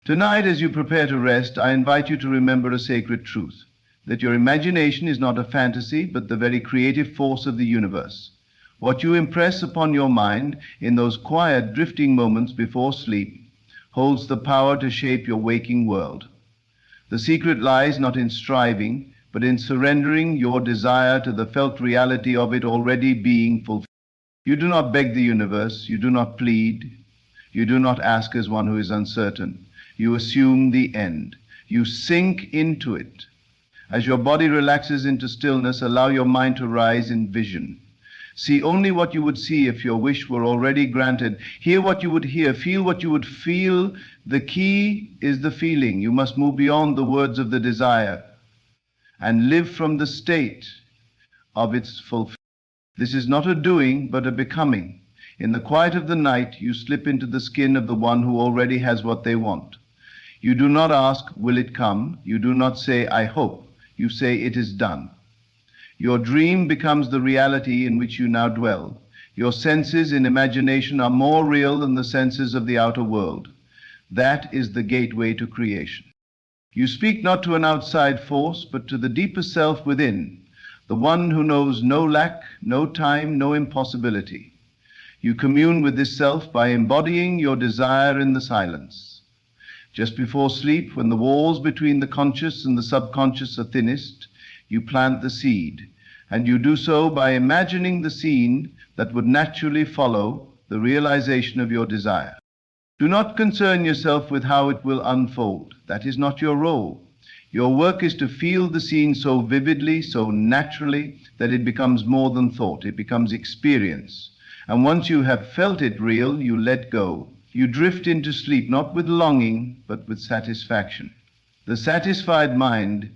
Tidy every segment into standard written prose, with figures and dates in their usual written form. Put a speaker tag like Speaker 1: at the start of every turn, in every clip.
Speaker 1: Tonight, as you prepare to rest, I invite you to remember a sacred truth, that your imagination is not a fantasy, but the very creative force of the universe. What you impress upon your mind in those quiet, drifting moments before sleep holds the power to shape your waking world. The secret lies not in striving, but in surrendering your desire to the felt reality of it already being fulfilled. You do not beg the universe, you do not plead, you do not ask as one who is uncertain. You assume the end. You sink into it. As your body relaxes into stillness, allow your mind to rise in vision. See only what you would see if your wish were already granted. Hear what you would hear. Feel what you would feel. The key is the feeling. You must move beyond the words of the desire and live from the state of its fulfillment. This is not a doing, but a becoming. In the quiet of the night, you slip into the skin of the one who already has what they want. You do not ask, will it come? You do not say, I hope. You say, it is done. Your dream becomes the reality in which you now dwell. Your senses in imagination are more real than the senses of the outer world. That is the gateway to creation. You speak not to an outside force, but to the deeper self within, the one who knows no lack, no time, no impossibility. You commune with this self by embodying your desire in the silence. Just before sleep, when the walls between the conscious and the subconscious are thinnest, you plant the seed, and you do so by imagining the scene that would naturally follow the realization of your desire. Do not concern yourself with how it will unfold. That is not your role. Your work is to feel the scene so vividly, so naturally, that it becomes more than thought. It becomes experience. And once you have felt it real, you let go. You drift into sleep, not with longing, but with satisfaction. The satisfied mind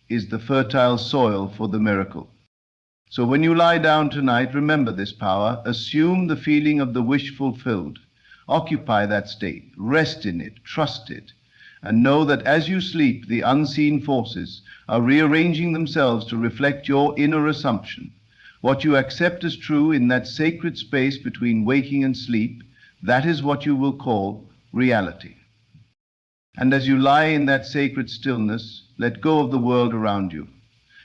Speaker 1: is the fertile soil for the miracle. So when you lie down tonight, remember this power. Assume the feeling of the wish fulfilled. Occupy that state. Rest in it. Trust it. And know that as you sleep, the unseen forces are rearranging themselves to reflect your inner assumption. What you accept as true in that sacred space between waking and sleep, that is what you will call reality. And as you lie in that sacred stillness, let go of the world around you.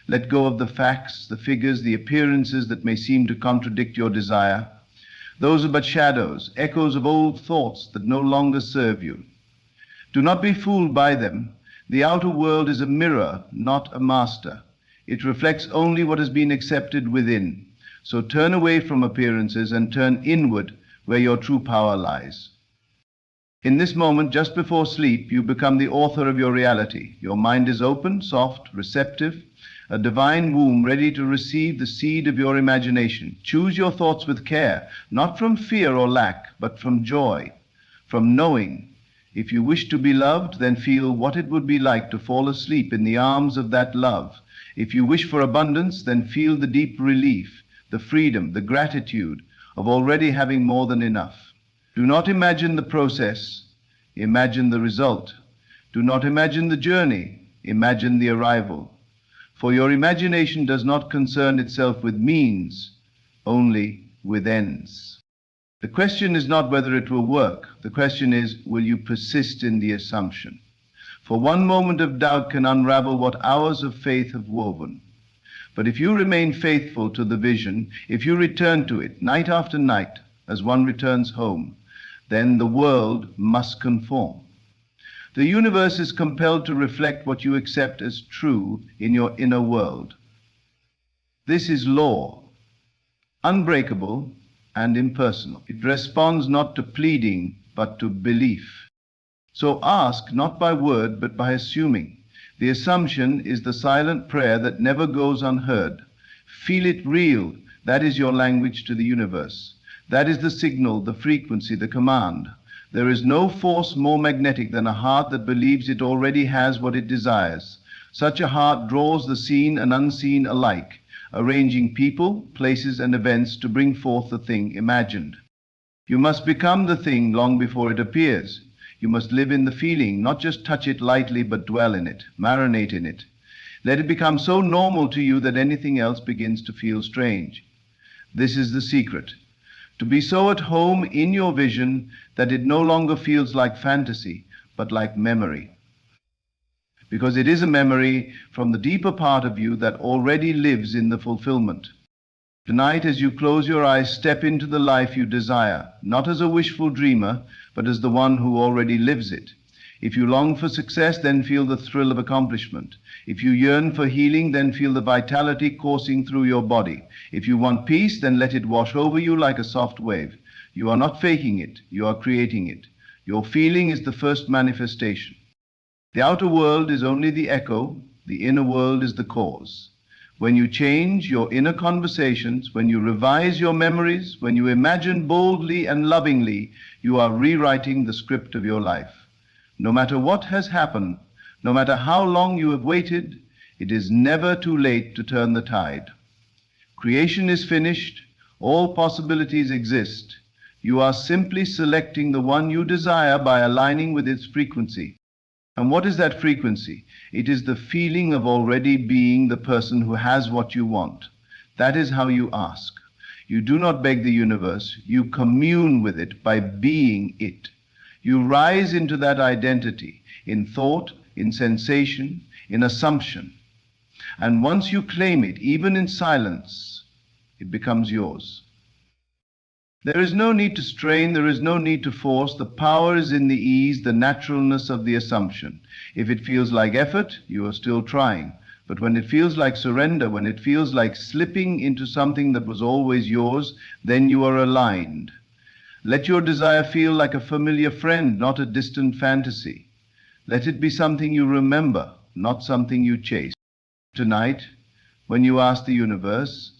Speaker 1: Let go of the facts, the figures, the appearances that may seem to contradict your desire. Those are but shadows, echoes of old thoughts that no longer serve you. Do not be fooled by them. The outer world is a mirror, not a master. It reflects only what has been accepted within. So turn away from appearances and turn inward, where your true power lies. In this moment, just before sleep, you become the author of your reality. Your mind is open, soft, receptive, a divine womb ready to receive the seed of your imagination. Choose your thoughts with care, not from fear or lack, but from joy, from knowing. If you wish to be loved, then feel what it would be like to fall asleep in the arms of that love. If you wish for abundance, then feel the deep relief, the freedom, the gratitude of already having more than enough. Do not imagine the process, imagine the result. Do not imagine the journey, imagine the arrival. For your imagination does not concern itself with means, only with ends. The question is not whether it will work. The question is, will you persist in the assumption? For one moment of doubt can unravel what hours of faith have woven. But if you remain faithful to the vision, if you return to it night after night as one returns home, then the world must conform. The universe is compelled to reflect what you accept as true in your inner world. This is law, unbreakable and impersonal. It responds not to pleading, but to belief. So ask not by word, but by assuming. The assumption is the silent prayer that never goes unheard. Feel it real. That is your language to the universe. That is the signal, the frequency, the command. There is no force more magnetic than a heart that believes it already has what it desires. Such a heart draws the seen and unseen alike, arranging people, places, and events to bring forth the thing imagined. You must become the thing long before it appears. You must live in the feeling, not just touch it lightly, but dwell in it, marinate in it. Let it become so normal to you that anything else begins to feel strange. This is the secret. To be so at home in your vision that it no longer feels like fantasy, but like memory. Because it is a memory from the deeper part of you that already lives in the fulfillment. Tonight, as you close your eyes, step into the life you desire, not as a wishful dreamer, but as the one who already lives it. If you long for success, then feel the thrill of accomplishment. If you yearn for healing, then feel the vitality coursing through your body. If you want peace, then let it wash over you like a soft wave. You are not faking it, you are creating it. Your feeling is the first manifestation. The outer world is only the echo, the inner world is the cause. When you change your inner conversations, when you revise your memories, when you imagine boldly and lovingly, you are rewriting the script of your life. No matter what has happened, no matter how long you have waited, it is never too late to turn the tide. Creation is finished, all possibilities exist. You are simply selecting the one you desire by aligning with its frequency. And what is that frequency? It is the feeling of already being the person who has what you want. That is how you ask. You do not beg the universe, you commune with it by being it. You rise into that identity in thought, in sensation, in assumption. And once you claim it, even in silence, it becomes yours. There is no need to strain, there is no need to force. The power is in the ease, the naturalness of the assumption. If it feels like effort, you are still trying. But when it feels like surrender, when it feels like slipping into something that was always yours, then you are aligned. Let your desire feel like a familiar friend, not a distant fantasy. Let it be something you remember, not something you chase. Tonight, when you ask the universe,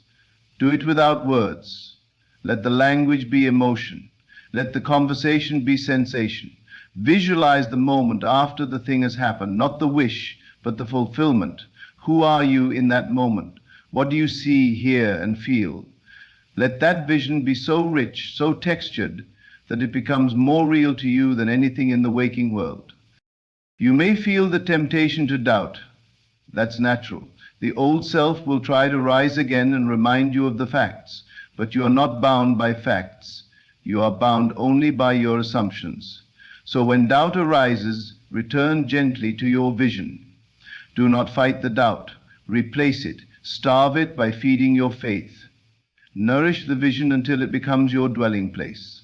Speaker 1: do it without words. Let the language be emotion. Let the conversation be sensation. Visualize the moment after the thing has happened, not the wish, but the fulfillment. Who are you in that moment? What do you see, hear, and feel? Let that vision be so rich, so textured, that it becomes more real to you than anything in the waking world. You may feel the temptation to doubt. That's natural. The old self will try to rise again and remind you of the facts. But you are not bound by facts. You are bound only by your assumptions. So when doubt arises, return gently to your vision. Do not fight the doubt. Replace it. Starve it by feeding your faith. Nourish the vision until it becomes your dwelling place.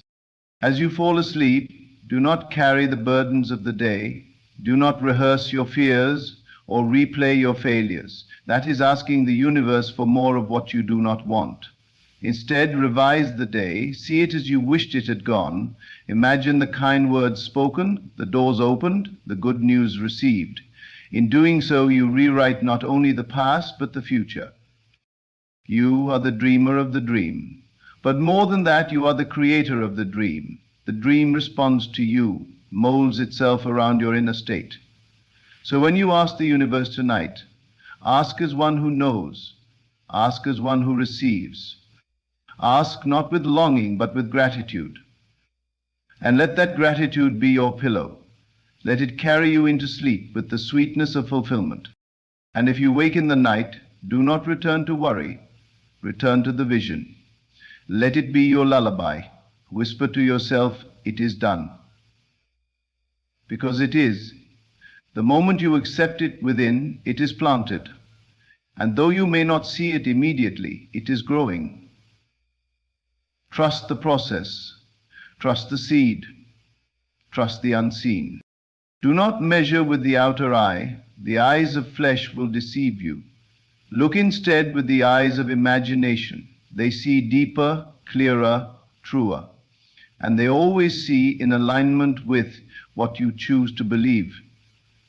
Speaker 1: As you fall asleep, do not carry the burdens of the day. Do not rehearse your fears or replay your failures. That is asking the universe for more of what you do not want. Instead, revise the day, see it as you wished it had gone. Imagine the kind words spoken, the doors opened, the good news received. In doing so, you rewrite not only the past, but the future. You are the dreamer of the dream. But more than that, you are the creator of the dream. The dream responds to you, molds itself around your inner state. So when you ask the universe tonight, ask as one who knows, ask as one who receives. Ask not with longing, but with gratitude. And let that gratitude be your pillow. Let it carry you into sleep with the sweetness of fulfillment. And if you wake in the night, do not return to worry. Return to the vision. Let it be your lullaby. Whisper to yourself, it is done. Because it is. The moment you accept it within, it is planted. And though you may not see it immediately, it is growing. Trust the process. Trust the seed. Trust the unseen. Do not measure with the outer eye. The eyes of flesh will deceive you. Look instead with the eyes of imagination. They see deeper, clearer, truer. And they always see in alignment with what you choose to believe.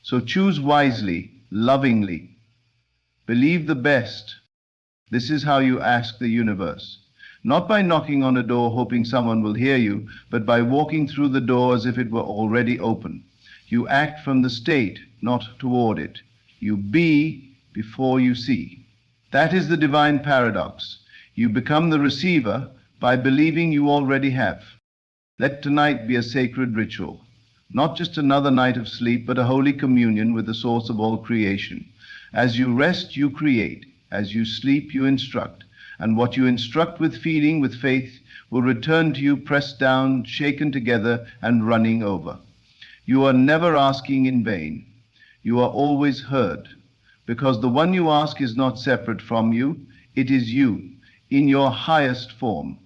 Speaker 1: So choose wisely, lovingly. Believe the best. This is how you ask the universe. Not by knocking on a door hoping someone will hear you, but by walking through the door as if it were already open. You act from the state, not toward it. You be before you see. That is the divine paradox. You become the receiver by believing you already have. Let tonight be a sacred ritual, not just another night of sleep, but a holy communion with the source of all creation. As you rest, you create. As you sleep, you instruct. And what you instruct with feeling, with faith, will return to you pressed down, shaken together, and running over. You are never asking in vain. You are always heard, because the one you ask is not separate from you, it is you, in your highest form.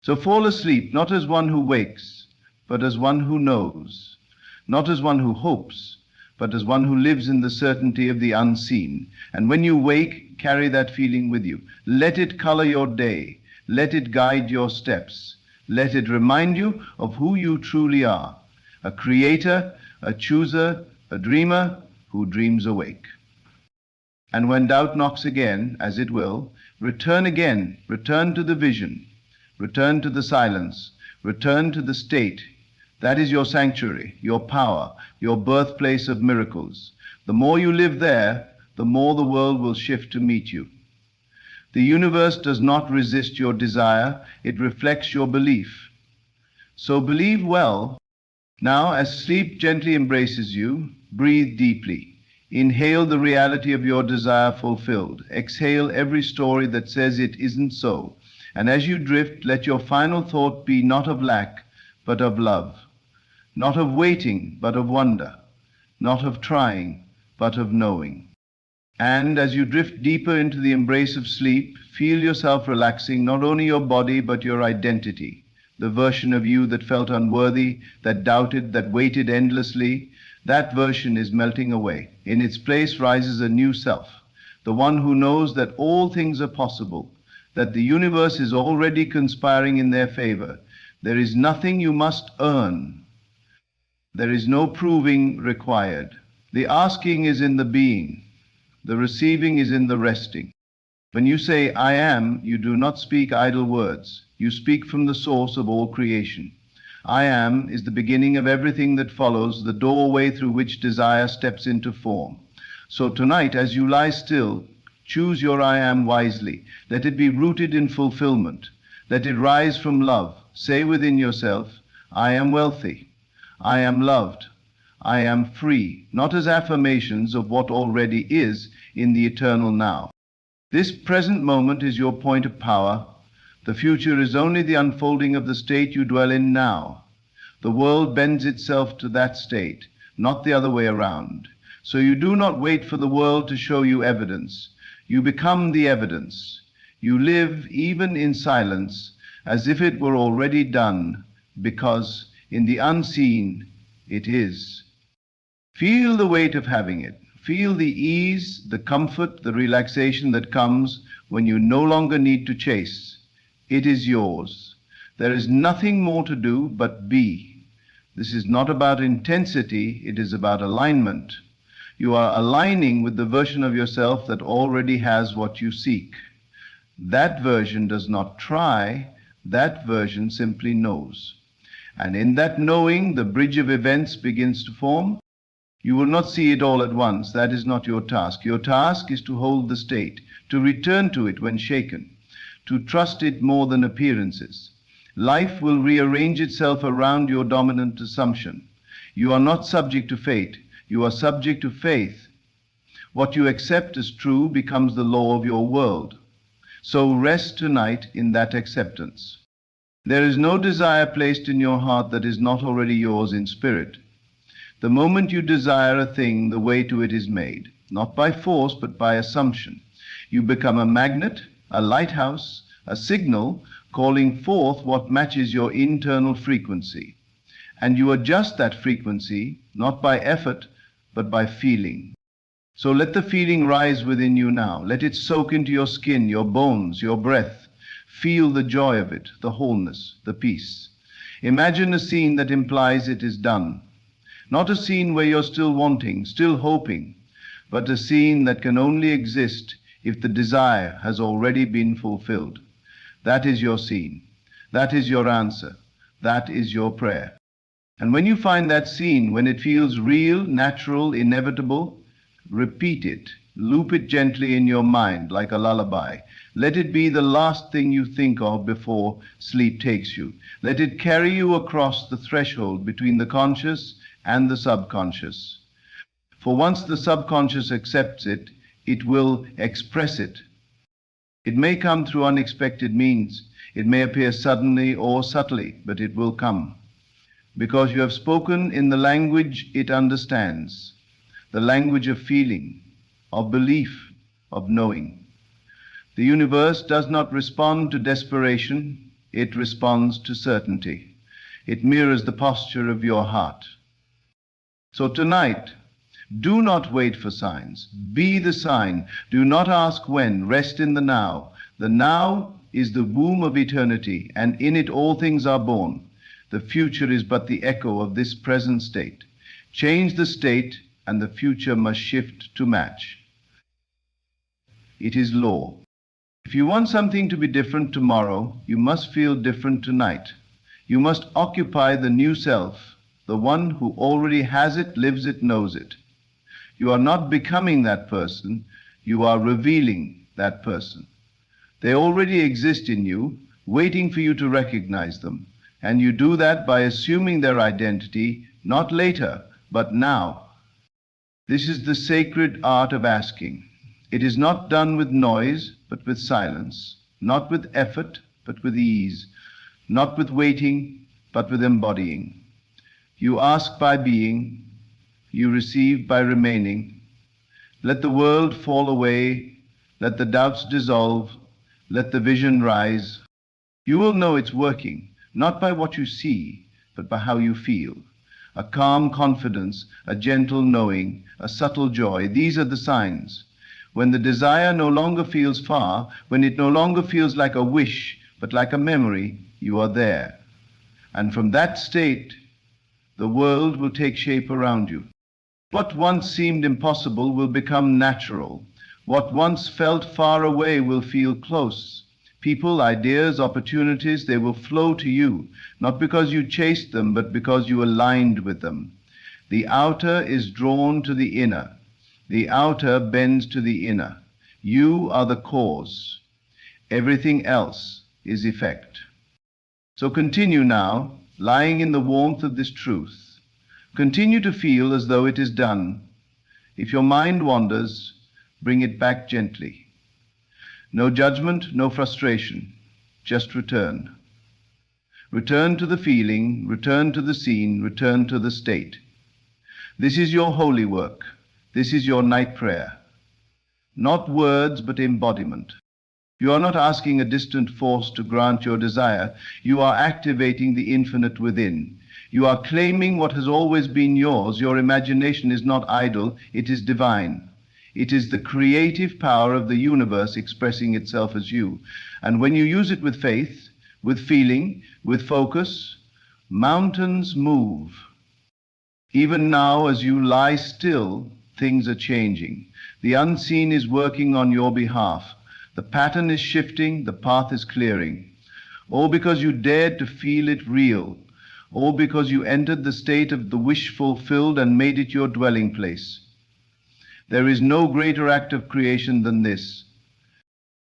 Speaker 1: So fall asleep, not as one who wakes, but as one who knows, not as one who hopes, but as one who lives in the certainty of the unseen. And when you wake, carry that feeling with you. Let it color your day. Let it guide your steps. Let it remind you of who you truly are, a creator, a chooser, a dreamer who dreams awake. And when doubt knocks again, as it will, return again, return to the vision, return to the silence, return to the state. That is your sanctuary, your power, your birthplace of miracles. The more you live there, the more the world will shift to meet you. The universe does not resist your desire, it reflects your belief. So believe well. Now, as sleep gently embraces you, breathe deeply. Inhale the reality of your desire fulfilled. Exhale every story that says it isn't so. And as you drift, let your final thought be not of lack, but of love. Not of waiting, but of wonder. Not of trying, but of knowing. And as you drift deeper into the embrace of sleep, feel yourself relaxing not only your body, but your identity. The version of you that felt unworthy, that doubted, that waited endlessly, that version is melting away. In its place rises a new self, the one who knows that all things are possible, that the universe is already conspiring in their favor. There is nothing you must earn. There is no proving required. The asking is in the being. The receiving is in the resting. When you say, I am, you do not speak idle words. You speak from the source of all creation. I am is the beginning of everything that follows, the doorway through which desire steps into form. So tonight, as you lie still, choose your I am wisely. Let it be rooted in fulfillment. Let it rise from love. Say within yourself, I am wealthy. I am loved. I am free, not as affirmations of what already is in the eternal now. This present moment is your point of power. The future is only the unfolding of the state you dwell in now. The world bends itself to that state, not the other way around. So you do not wait for the world to show you evidence. You become the evidence. You live even in silence as if it were already done, because in the unseen it is. Feel the weight of having it. Feel the ease, the comfort, the relaxation that comes when you no longer need to chase. It is yours. There is nothing more to do but be. This is not about intensity, it is about alignment. You are aligning with the version of yourself that already has what you seek. That version does not try, that version simply knows. And in that knowing, the bridge of events begins to form. You will not see it all at once. That is not your task. Your task is to hold the state, to return to it when shaken, to trust it more than appearances. Life will rearrange itself around your dominant assumption. You are not subject to fate. You are subject to faith. What you accept as true becomes the law of your world. So rest tonight in that acceptance. There is no desire placed in your heart that is not already yours in spirit. The moment you desire a thing, the way to it is made, not by force, but by assumption. You become a magnet, a lighthouse, a signal, calling forth what matches your internal frequency. And you adjust that frequency, not by effort, but by feeling. So let the feeling rise within you now. Let it soak into your skin, your bones, your breath. Feel the joy of it, the wholeness, the peace. Imagine a scene that implies it is done. Not a scene where you're still wanting, still hoping, but a scene that can only exist if the desire has already been fulfilled. That is your scene. That is your answer. That is your prayer. And when you find that scene, when it feels real, natural, inevitable, repeat it. Loop it gently in your mind like a lullaby. Let it be the last thing you think of before sleep takes you. Let it carry you across the threshold between the conscious and the subconscious. For once the subconscious accepts it, it will express it. It may come through unexpected means. It may appear suddenly or subtly, but it will come. because you have spoken in the language it understands, the language of feeling, of belief, of knowing. The universe does not respond to desperation, it responds to certainty. It mirrors the posture of your heart. So tonight, do not wait for signs. Be the sign. Do not ask when. Rest in the now. The now is the womb of eternity, and in it all things are born. The future is but the echo of this present state. Change the state, and the future must shift to match. It is law. If you want something to be different tomorrow, you must feel different tonight. You must occupy the new self, the one who already has it, lives it, knows it. You are not becoming that person, you are revealing that person. They already exist in you, waiting for you to recognize them, and you do that by assuming their identity, not later, but now. This is the sacred art of asking. It is not done with noise, but with silence, not with effort, but with ease, not with waiting, but with embodying. You ask by being, you receive by remaining. Let the world fall away, let the doubts dissolve, let the vision rise. You will know it's working, not by what you see, but by how you feel. A calm confidence, a gentle knowing, a subtle joy, these are the signs. When the desire no longer feels far, when it no longer feels like a wish, but like a memory, you are there. And from that state, the world will take shape around you. What once seemed impossible will become natural. What once felt far away will feel close. People, ideas, opportunities, they will flow to you, not because you chased them, but because you aligned with them. The outer is drawn to the inner. The outer bends to the inner. You are the cause. Everything else is effect. So continue now, lying in the warmth of this truth. Continue to feel as though it is done. If your mind wanders, bring it back gently. No judgment, no frustration, just return. Return to the feeling, return to the scene, return to the state. This is your holy work. This is your night prayer. Not words, but embodiment. You are not asking a distant force to grant your desire. You are activating the infinite within. You are claiming what has always been yours. Your imagination is not idle, it is divine. It is the creative power of the universe expressing itself as you. And when you use it with faith, with feeling, with focus, mountains move. Even now, as you lie still, things are changing. The unseen is working on your behalf. The pattern is shifting, the path is clearing. All because you dared to feel it real. All because you entered the state of the wish fulfilled and made it your dwelling place. There is no greater act of creation than this.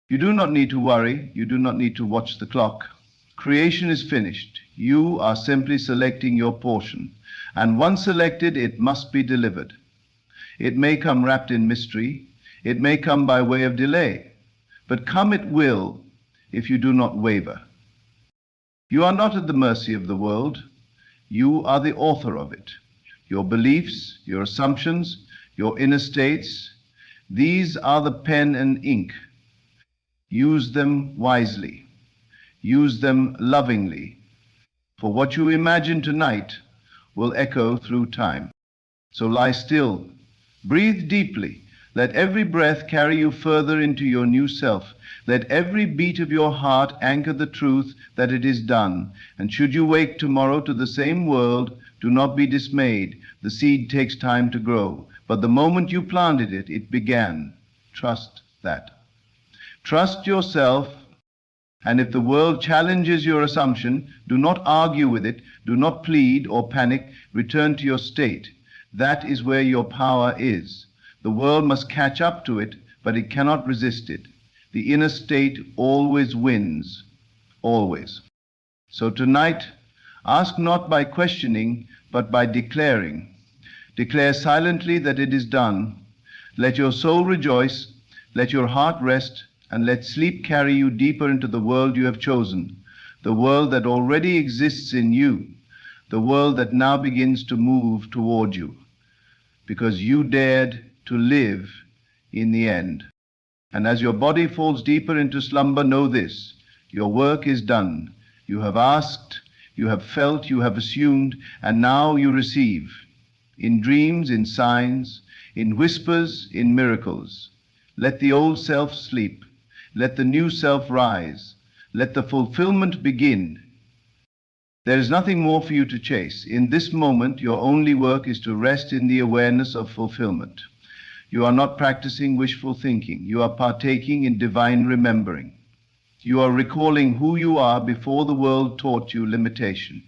Speaker 1: You do not need to worry. You do not need to watch the clock. Creation is finished. You are simply selecting your portion. And once selected, it must be delivered. It may come wrapped in mystery. It may come by way of delay. But come it will if you do not waver. You are not at the mercy of the world. You are the author of it. Your beliefs, your assumptions, your inner states, these are the pen and ink. Use them wisely. Use them lovingly. For what you imagine tonight will echo through time. So lie still. Breathe deeply. Let every breath carry you further into your new self. Let every beat of your heart anchor the truth that it is done. And should you wake tomorrow to the same world, do not be dismayed. The seed takes time to grow. But the moment you planted it, it began. Trust that. Trust yourself. And if the world challenges your assumption, do not argue with it. Do not plead or panic. Return to your state. That is where your power is. The world must catch up to it, but it cannot resist it. The inner state always wins, always. So tonight, ask not by questioning, but by declaring. Declare silently that it is done. Let your soul rejoice, let your heart rest, and let sleep carry you deeper into the world you have chosen, the world that already exists in you, the world that now begins to move toward you, because you dared to live in the end. And as your body falls deeper into slumber, know this: your work is done. You have asked, you have felt, you have assumed, and now you receive. In dreams, in signs, in whispers, in miracles. Let the old self sleep. Let the new self rise. Let the fulfillment begin. There is nothing more for you to chase. In this moment, your only work is to rest in the awareness of fulfillment. You are not practicing wishful thinking. You are partaking in divine remembering. You are recalling who you are before the world taught you limitation.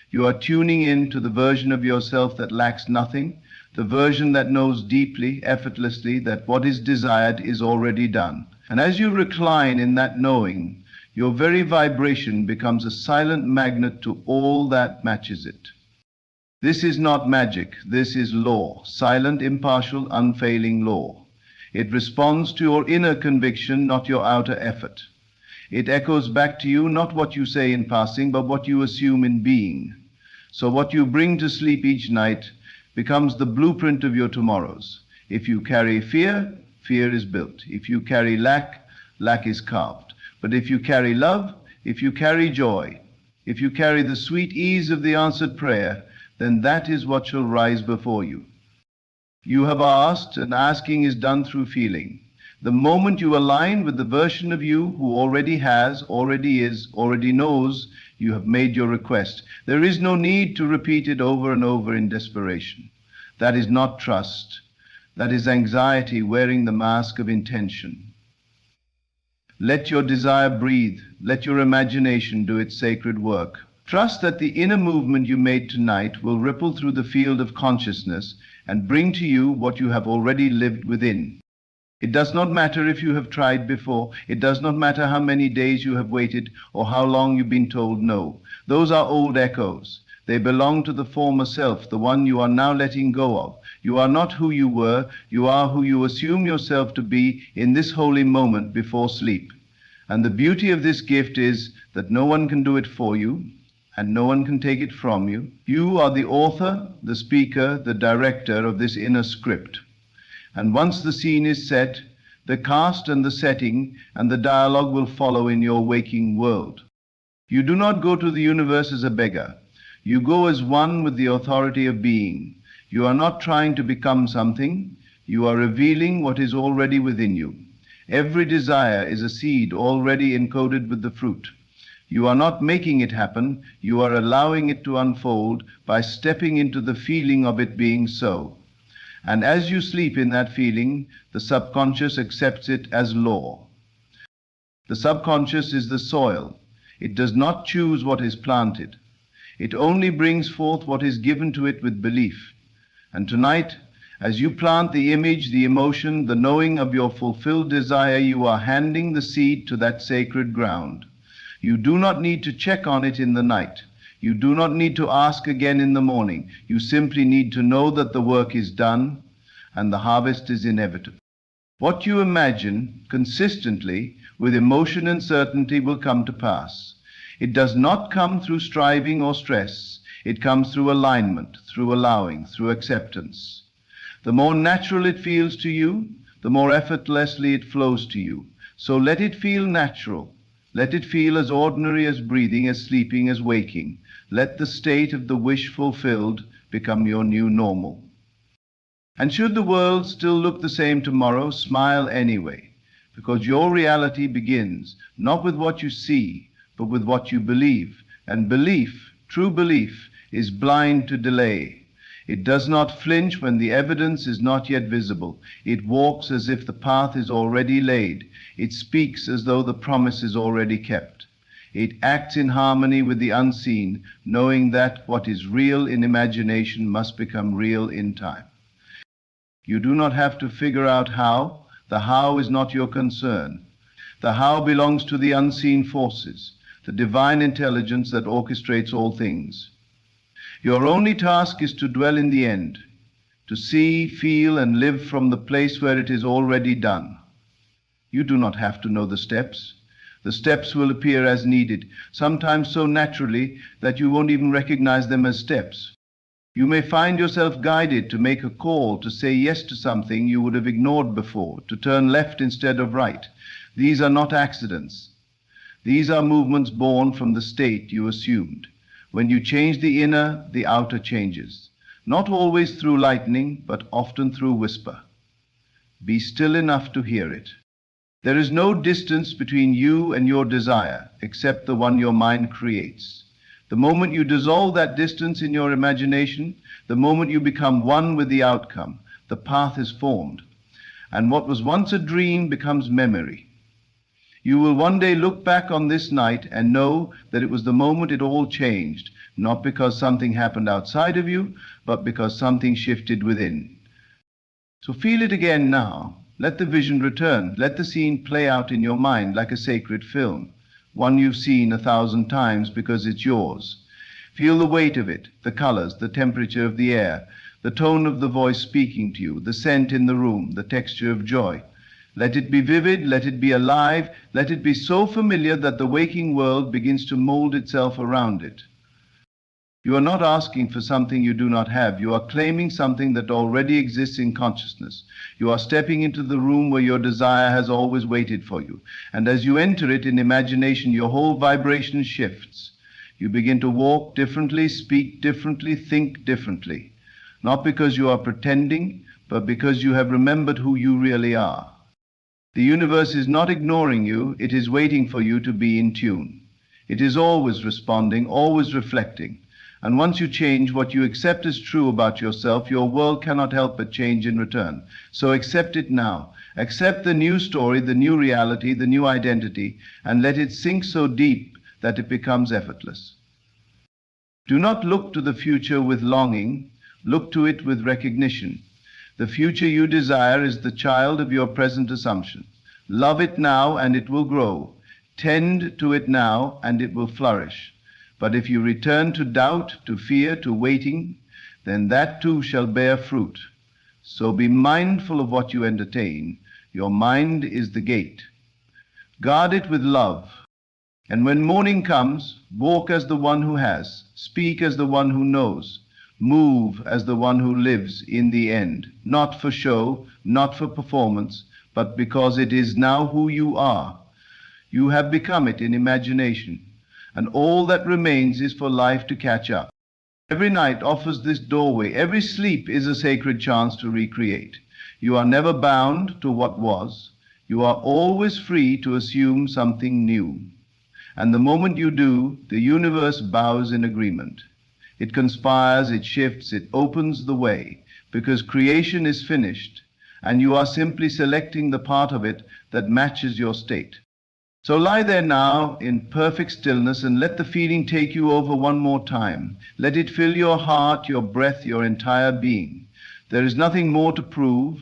Speaker 1: You are tuning in to the version of yourself that lacks nothing, the version that knows deeply, effortlessly, that what is desired is already done. And as you recline in that knowing, your very vibration becomes a silent magnet to all that matches it. This is not magic, this is law, silent, impartial, unfailing law. It responds to your inner conviction, not your outer effort. It echoes back to you not what you say in passing, but what you assume in being. So what you bring to sleep each night becomes the blueprint of your tomorrows. If you carry fear, fear is built. If you carry lack, lack is carved. But if you carry love, if you carry joy, if you carry the sweet ease of the answered prayer, then that is what shall rise before you. You have asked, and asking is done through feeling. The moment you align with the version of you who already has, already is, already knows, you have made your request. There is no need to repeat it over and over in desperation. That is not trust. That is anxiety wearing the mask of intention. Let your desire breathe. Let your imagination do its sacred work. Trust that the inner movement you made tonight will ripple through the field of consciousness and bring to you what you have already lived within. It does not matter if you have tried before. It does not matter how many days you have waited or how long you've been told no. Those are old echoes. They belong to the former self, the one you are now letting go of. You are not who you were. You are who you assume yourself to be in this holy moment before sleep. And the beauty of this gift is that no one can do it for you, and no one can take it from you. You are the author, the speaker, the director of this inner script. And once the scene is set, the cast and the setting and the dialogue will follow in your waking world. You do not go to the universe as a beggar. You go as one with the authority of being. You are not trying to become something. You are revealing what is already within you. Every desire is a seed already encoded with the fruit. You are not making it happen. You are allowing it to unfold by stepping into the feeling of it being so. And as you sleep in that feeling, the subconscious accepts it as law. The subconscious is the soil. It does not choose what is planted. It only brings forth what is given to it with belief. And tonight, as you plant the image, the emotion, the knowing of your fulfilled desire, you are handing the seed to that sacred ground. You do not need to check on it in the night. You do not need to ask again in the morning. You simply need to know that the work is done and the harvest is inevitable. What you imagine consistently with emotion and certainty will come to pass. It does not come through striving or stress. It comes through alignment, through allowing, through acceptance. The more natural it feels to you, the more effortlessly it flows to you. So let it feel natural. Let it feel as ordinary as breathing, as sleeping, as waking. Let the state of the wish fulfilled become your new normal. And should the world still look the same tomorrow, smile anyway, because your reality begins not with what you see, but with what you believe. And belief, true belief, is blind to delay. It does not flinch when the evidence is not yet visible. It walks as if the path is already laid. It speaks as though the promise is already kept. It acts in harmony with the unseen, knowing that what is real in imagination must become real in time. You do not have to figure out how. The how is not your concern. The how belongs to the unseen forces, the divine intelligence that orchestrates all things. Your only task is to dwell in the end, to see, feel, and live from the place where it is already done. You do not have to know the steps. The steps will appear as needed, sometimes so naturally that you won't even recognize them as steps. You may find yourself guided to make a call, to say yes to something you would have ignored before, to turn left instead of right. These are not accidents. These are movements born from the state you assumed. When you change the inner, the outer changes. Not always through lightning, but often through whisper. Be still enough to hear it. There is no distance between you and your desire, except the one your mind creates. The moment you dissolve that distance in your imagination, the moment you become one with the outcome, the path is formed. And what was once a dream becomes memory. You will one day look back on this night and know that it was the moment it all changed, not because something happened outside of you, but because something shifted within. So feel it again now. Let the vision return. Let the scene play out in your mind like a sacred film, one you've seen 1,000 times because it's yours. Feel the weight of it, the colors, the temperature of the air, the tone of the voice speaking to you, the scent in the room, the texture of joy. Let it be vivid, let it be alive, let it be so familiar that the waking world begins to mold itself around it. You are not asking for something you do not have. You are claiming something that already exists in consciousness. You are stepping into the room where your desire has always waited for you. And as you enter it in imagination, your whole vibration shifts. You begin to walk differently, speak differently, think differently. Not because you are pretending, but because you have remembered who you really are. The universe is not ignoring you, it is waiting for you to be in tune. It is always responding, always reflecting. And once you change what you accept as true about yourself, your world cannot help but change in return. So accept it now. Accept the new story, the new reality, the new identity, and let it sink so deep that it becomes effortless. Do not look to the future with longing, look to it with recognition. The future you desire is the child of your present assumption. Love it now and it will grow. Tend to it now and it will flourish. But if you return to doubt, to fear, to waiting, then that too shall bear fruit. So be mindful of what you entertain. Your mind is the gate. Guard it with love. And when morning comes, walk as the one who has, speak as the one who knows, move as the one who lives in the end, not for show, not for performance, but because it is now who you are. You have become it in imagination. And all that remains is for life to catch up. Every night offers this doorway. Every sleep is a sacred chance to recreate. You are never bound to what was. You are always free to assume something new. And the moment you do, the universe bows in agreement. It conspires, it shifts, it opens the way, because creation is finished, and you are simply selecting the part of it that matches your state. So lie there now in perfect stillness and let the feeling take you over one more time. Let it fill your heart, your breath, your entire being. There is nothing more to prove,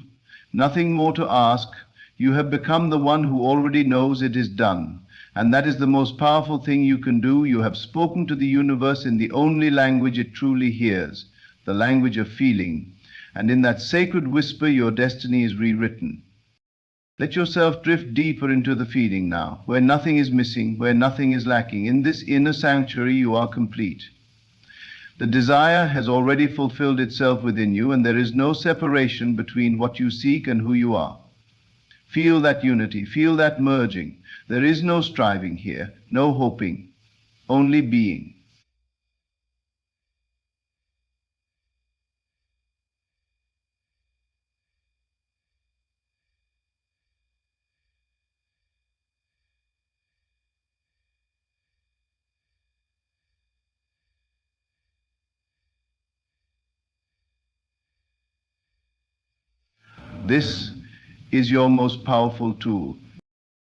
Speaker 1: nothing more to ask. You have become the one who already knows it is done. And that is the most powerful thing you can do. You have spoken to the universe in the only language it truly hears, the language of feeling. And in that sacred whisper, your destiny is rewritten. Let yourself drift deeper into the feeling now, where nothing is missing, where nothing is lacking. In this inner sanctuary, you are complete. The desire has already fulfilled itself within you, and there is no separation between what you seek and who you are. Feel that unity, feel that merging. There is no striving here, no hoping, only being. This is your most powerful tool.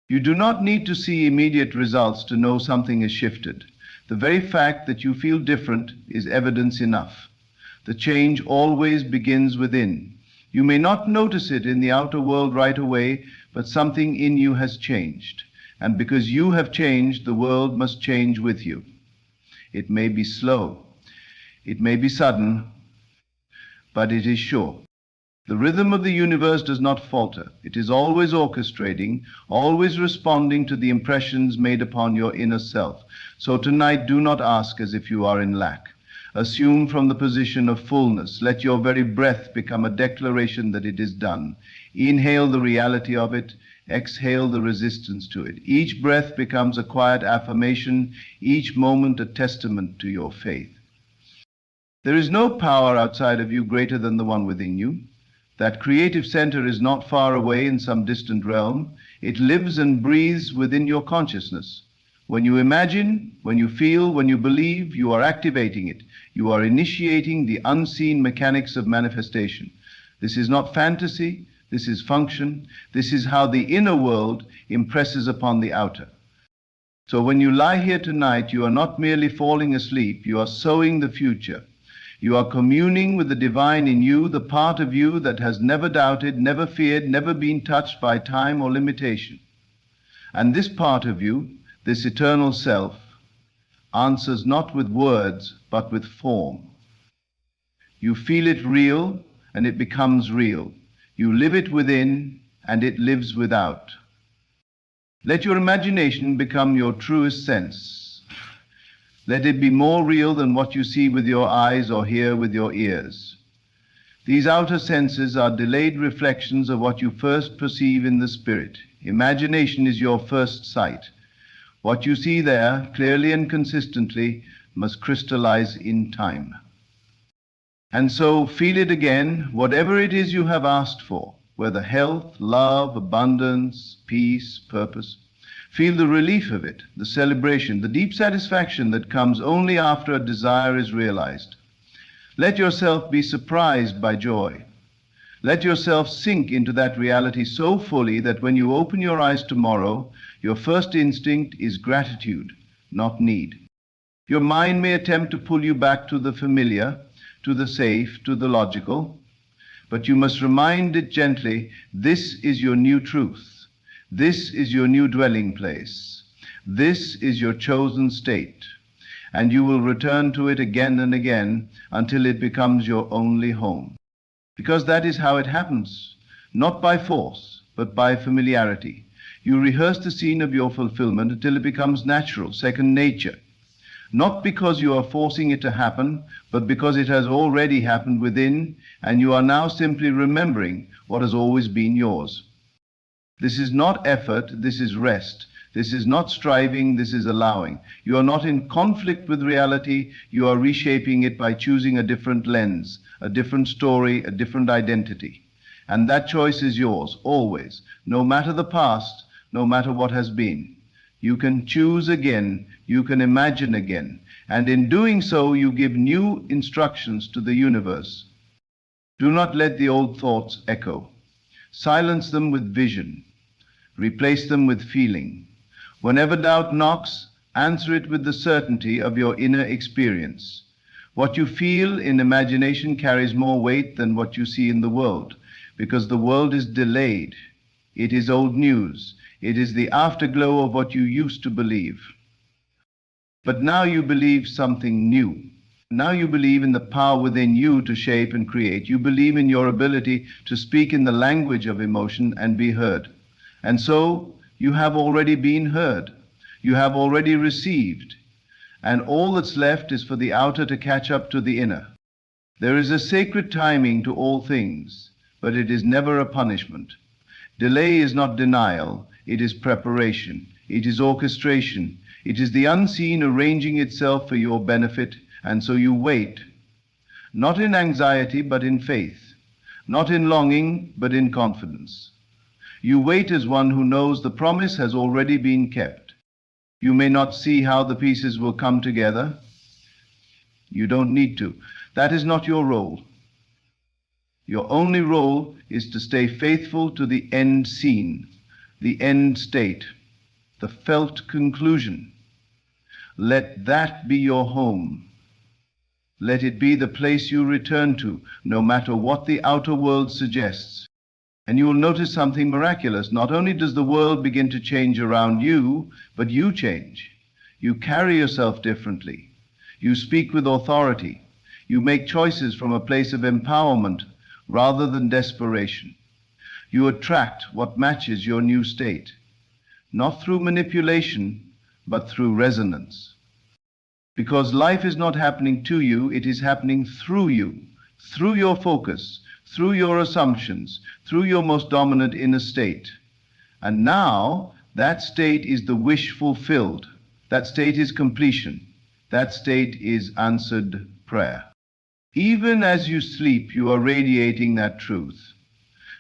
Speaker 1: You do not need to see immediate results to know something has shifted. The very fact that you feel different is evidence enough. The change always begins within. You may not notice it in the outer world right away, but something in you has changed. And because you have changed, the world must change with you. It may be slow, it may be sudden, but it is sure. The rhythm of the universe does not falter. It is always orchestrating, always responding to the impressions made upon your inner self. So tonight, do not ask as if you are in lack. Assume from the position of fullness. Let your very breath become a declaration that it is done. Inhale the reality of it. Exhale the resistance to it. Each breath becomes a quiet affirmation, each moment a testament to your faith. There is no power outside of you greater than the one within you. That creative center is not far away in some distant realm. It lives and breathes within your consciousness. When you imagine, when you feel, when you believe, you are activating it. You are initiating the unseen mechanics of manifestation. This is not fantasy. This is function. This is how the inner world impresses upon the outer. So when you lie here tonight, you are not merely falling asleep. You are sowing the future. You are communing with the divine in you, the part of you that has never doubted, never feared, never been touched by time or limitation. And this part of you, this eternal self, answers not with words, but with form. You feel it real, and it becomes real. You live it within, and it lives without. Let your imagination become your truest sense. Let it be more real than what you see with your eyes or hear with your ears. These outer senses are delayed reflections of what you first perceive in the spirit. Imagination is your first sight. What you see there, clearly and consistently, must crystallize in time. And so feel it again, whatever it is you have asked for, whether health, love, abundance, peace, purpose. Feel the relief of it, the celebration, the deep satisfaction that comes only after a desire is realized. Let yourself be surprised by joy. Let yourself sink into that reality so fully that when you open your eyes tomorrow, your first instinct is gratitude, not need. Your mind may attempt to pull you back to the familiar, to the safe, to the logical, but you must remind it gently, this is your new truth. This is your new dwelling place. This is your chosen state. And you will return to it again and again until it becomes your only home. Because that is how it happens, not by force, but by familiarity. You rehearse the scene of your fulfillment until it becomes natural, second nature. Not because you are forcing it to happen, but because it has already happened within, and you are now simply remembering what has always been yours. This is not effort, this is rest. This is not striving, this is allowing. You are not in conflict with reality, you are reshaping it by choosing a different lens, a different story, a different identity. And that choice is yours, always, no matter the past, no matter what has been. You can choose again, you can imagine again, and in doing so you give new instructions to the universe. Do not let the old thoughts echo. Silence them with vision. Replace them with feeling. Whenever doubt knocks, answer it with the certainty of your inner experience. What you feel in imagination carries more weight than what you see in the world, because the world is delayed. It is old news. It is the afterglow of what you used to believe. But now you believe something new. Now you believe in the power within you to shape and create. You believe in your ability to speak in the language of emotion and be heard. And so you have already been heard. You have already received. And all that's left is for the outer to catch up to the inner. There is a sacred timing to all things, but it is never a punishment. Delay is not denial, it is preparation, it is orchestration, it is the unseen arranging itself for your benefit, and so you wait, not in anxiety but in faith, not in longing but in confidence. You wait as one who knows the promise has already been kept. You may not see how the pieces will come together. You don't need to. That is not your role. Your only role is to stay faithful to the end scene, the end state, the felt conclusion. Let that be your home. Let it be the place you return to, no matter what the outer world suggests. And you will notice something miraculous. Not only does the world begin to change around you, but you change. You carry yourself differently. You speak with authority. You make choices from a place of empowerment, rather than desperation. You attract what matches your new state, not through manipulation, but through resonance. Because life is not happening to you, it is happening through you, through your focus, through your assumptions, through your most dominant inner state. And now, that state is the wish fulfilled. That state is completion. That state is answered prayer. Even as you sleep, you are radiating that truth.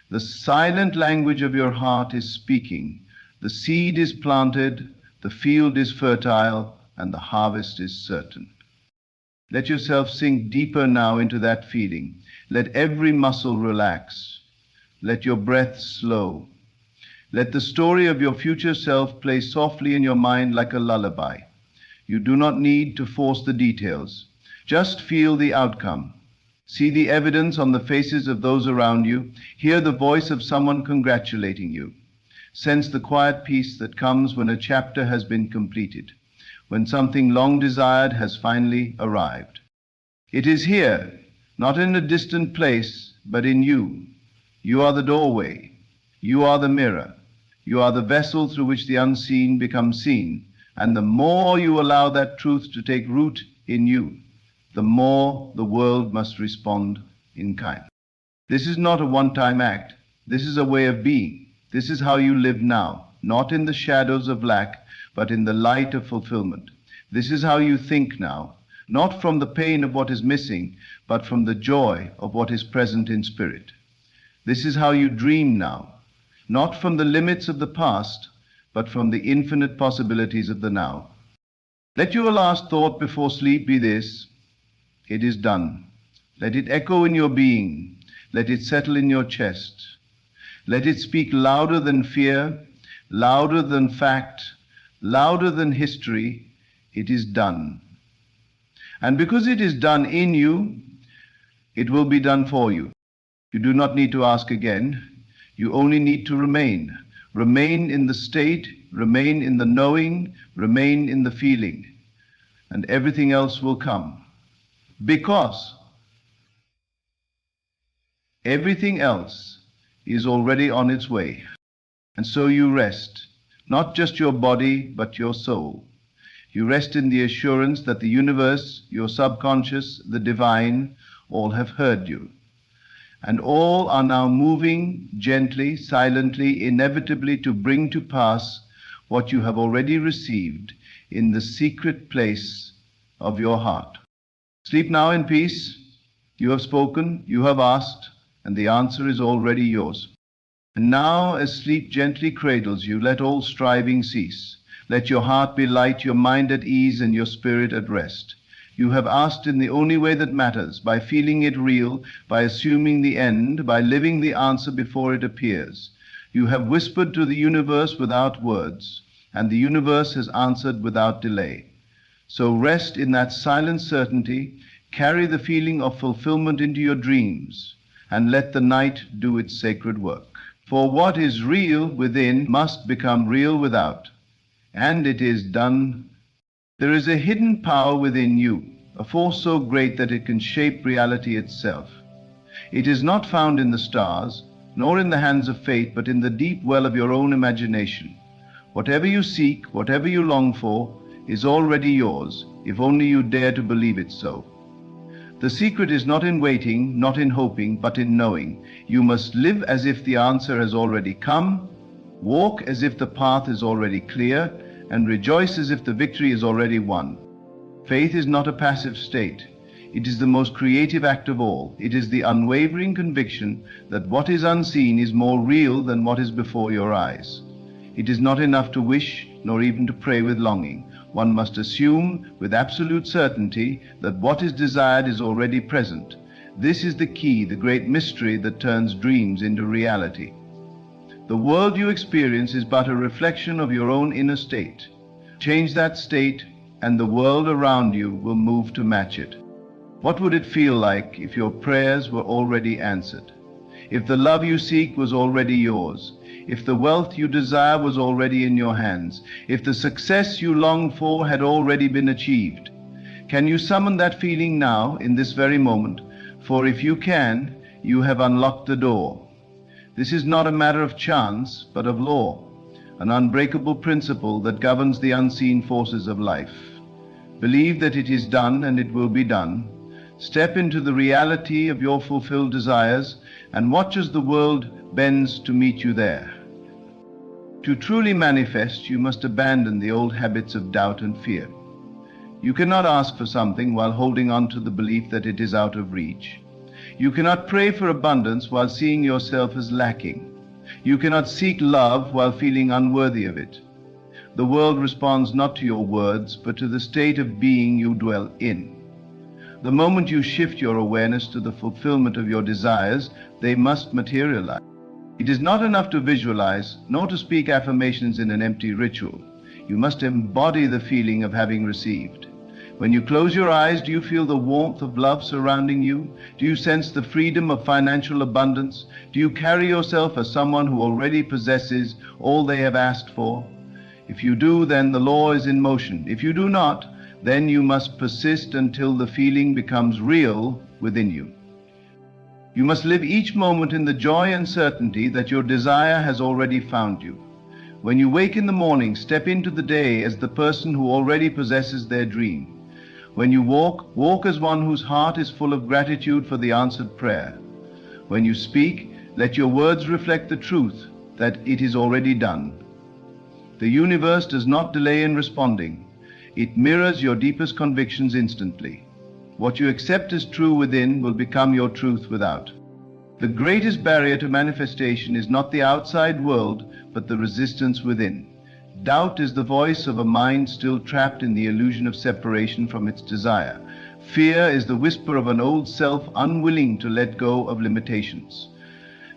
Speaker 1: The silent language of your heart is speaking. The seed is planted, the field is fertile, and the harvest is certain. Let yourself sink deeper now into that feeling. Let every muscle relax. Let your breath slow. Let the story of your future self play softly in your mind like a lullaby. You do not need to force the details. Just feel the outcome. See the evidence on the faces of those around you. Hear the voice of someone congratulating you. Sense the quiet peace that comes when a chapter has been completed, when something long desired has finally arrived. It is here, not in a distant place, but in you. You are the doorway. You are the mirror. You are the vessel through which the unseen becomes seen. And the more you allow that truth to take root in you, the more the world must respond in kind. This is not a one-time act. This is a way of being. This is how you live now, not in the shadows of lack, but in the light of fulfillment. This is how you think now, not from the pain of what is missing, but from the joy of what is present in spirit. This is how you dream now, not from the limits of the past, but from the infinite possibilities of the now. Let your last thought before sleep be this: it is done. Let it echo in your being. Let it settle in your chest. Let it speak louder than fear, louder than fact, louder than history. It is done. And because it is done in you, it will be done for you. You do not need to ask again. You only need to remain. Remain in the state, remain in the knowing, remain in the feeling, and everything else will come. Because everything else is already on its way. And so you rest, not just your body, but your soul. You rest in the assurance that the universe, your subconscious, the divine, all have heard you. And all are now moving gently, silently, inevitably to bring to pass what you have already received in the secret place of your heart. Sleep now in peace. You have spoken, you have asked, and the answer is already yours. And now, as sleep gently cradles you, let all striving cease. Let your heart be light, your mind at ease, and your spirit at rest. You have asked in the only way that matters, by feeling it real, by assuming the end, by living the answer before it appears. You have whispered to the universe without words, and the universe has answered without delay. So rest in that silent certainty, carry the feeling of fulfillment into your dreams, and let the night do its sacred work. For what is real within must become real without, and it is done. There is a hidden power within you, a force so great that it can shape reality itself. It is not found in the stars, nor in the hands of fate, but in the deep well of your own imagination. Whatever you seek, whatever you long for, is already yours, if only you dare to believe it so. The secret is not in waiting, not in hoping, but in knowing. You must live as if the answer has already come, walk as if the path is already clear, and rejoice as if the victory is already won. Faith is not a passive state. It is the most creative act of all. It is the unwavering conviction that what is unseen is more real than what is before your eyes. It is not enough to wish, nor even to pray with longing. One must assume with absolute certainty that what is desired is already present. This is the key, the great mystery that turns dreams into reality. The world you experience is but a reflection of your own inner state. Change that state, and the world around you will move to match it. What would it feel like if your prayers were already answered? If the love you seek was already yours? If the wealth you desire was already in your hands? If the success you long for had already been achieved? Can you summon that feeling now, in this very moment? For if you can, you have unlocked the door. This is not a matter of chance, but of law, an unbreakable principle that governs the unseen forces of life. Believe that it is done and it will be done. Step into the reality of your fulfilled desires and watch as the world bends to meet you there. To truly manifest, you must abandon the old habits of doubt and fear. You cannot ask for something while holding on to the belief that it is out of reach. You cannot pray for abundance while seeing yourself as lacking. You cannot seek love while feeling unworthy of it. The world responds not to your words, but to the state of being you dwell in. The moment you shift your awareness to the fulfillment of your desires, they must materialize. It is not enough to visualize, nor to speak affirmations in an empty ritual. You must embody the feeling of having received. When you close your eyes, do you feel the warmth of love surrounding you? Do you sense the freedom of financial abundance? Do you carry yourself as someone who already possesses all they have asked for? If you do, then the law is in motion. If you do not, then you must persist until the feeling becomes real within you. You must live each moment in the joy and certainty that your desire has already found you. When you wake in the morning, step into the day as the person who already possesses their dream. When you walk, walk as one whose heart is full of gratitude for the answered prayer. When you speak, let your words reflect the truth that it is already done. The universe does not delay in responding. It mirrors your deepest convictions instantly. What you accept as true within will become your truth without. The greatest barrier to manifestation is not the outside world, but the resistance within. Doubt is the voice of a mind still trapped in the illusion of separation from its desire. Fear is the whisper of an old self unwilling to let go of limitations.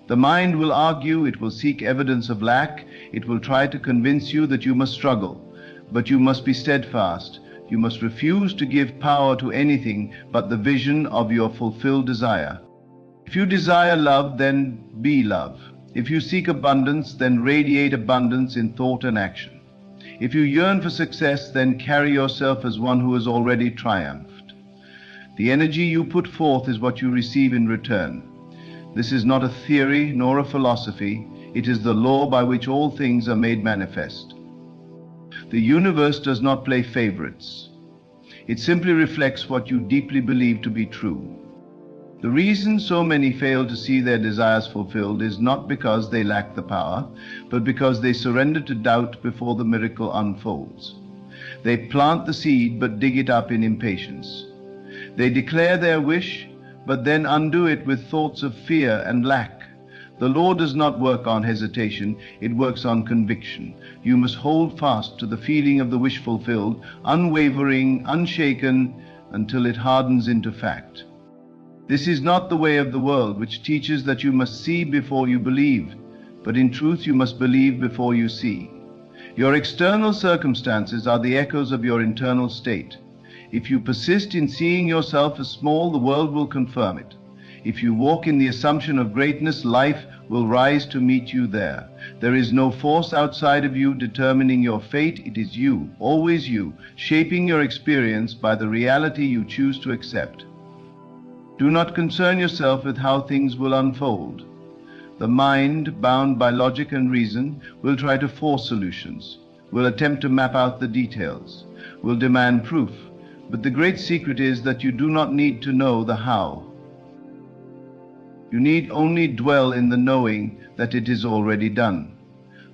Speaker 1: The mind will argue, it will seek evidence of lack, it will try to convince you that you must struggle. But you must be steadfast. You must refuse to give power to anything but the vision of your fulfilled desire. If you desire love, then be love. If you seek abundance, then radiate abundance in thought and action. If you yearn for success, then carry yourself as one who has already triumphed. The energy you put forth is what you receive in return. This is not a theory nor a philosophy. It is the law by which all things are made manifest. The universe does not play favorites. It simply reflects what you deeply believe to be true. The reason so many fail to see their desires fulfilled is not because they lack the power, but because they surrender to doubt before the miracle unfolds. They plant the seed but dig it up in impatience. They declare their wish, but then undo it with thoughts of fear and lack. The law does not work on hesitation, it works on conviction. You must hold fast to the feeling of the wish fulfilled, unwavering, unshaken, until it hardens into fact. This is not the way of the world, which teaches that you must see before you believe, but in truth you must believe before you see. Your external circumstances are the echoes of your internal state. If you persist in seeing yourself as small, the world will confirm it. If you walk in the assumption of greatness, life will rise to meet you there. There is no force outside of you determining your fate. It is you, always you, shaping your experience by the reality you choose to accept. Do not concern yourself with how things will unfold. The mind, bound by logic and reason, will try to force solutions, will attempt to map out the details, will demand proof. But the great secret is that you do not need to know the how. You need only dwell in the knowing that it is already done.